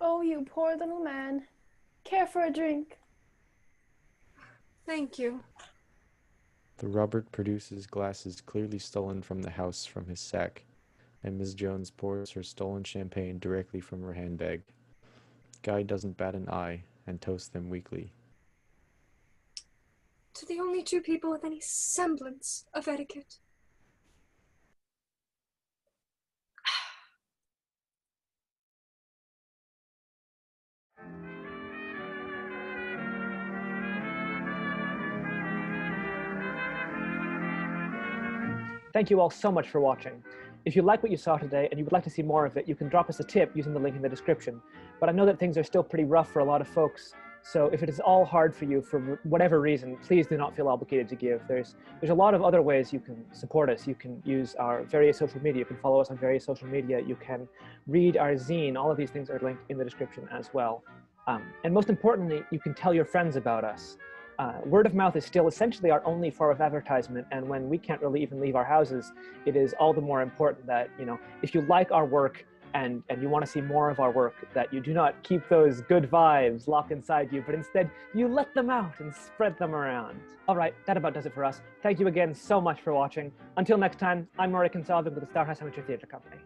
Speaker 3: Oh, you poor little man. Care for a drink?
Speaker 7: Thank you.
Speaker 8: The robber produces glasses clearly stolen from the house from his sack, and Ms. Jones pours her stolen champagne directly from her handbag. Guy doesn't bat an eye and toasts them weakly.
Speaker 7: To the only two people with any semblance of etiquette.
Speaker 1: Thank you all so much for watching. If you like what you saw today and you would like to see more of it, you can drop us a tip using the link in the description. But I know that things are still pretty rough for a lot of folks, so if it is all hard for you for whatever reason, please do not feel obligated to give. There's a lot of other ways you can support us. You can use our various social media. You can follow us on various social media. You can read our zine. All of these things are linked in the description as well. And most importantly, you can tell your friends about us. Word of mouth is still essentially our only form of advertisement, and when we can't really even leave our houses, it is all the more important that, you know, if you like our work and you want to see more of our work, that you do not keep those good vibes locked inside you, but instead you let them out and spread them around. All right, that about does it for us. Thank you again so much for watching. Until next time, I'm Rory Kinsolving with the Starhouse Amateur Theatre Company.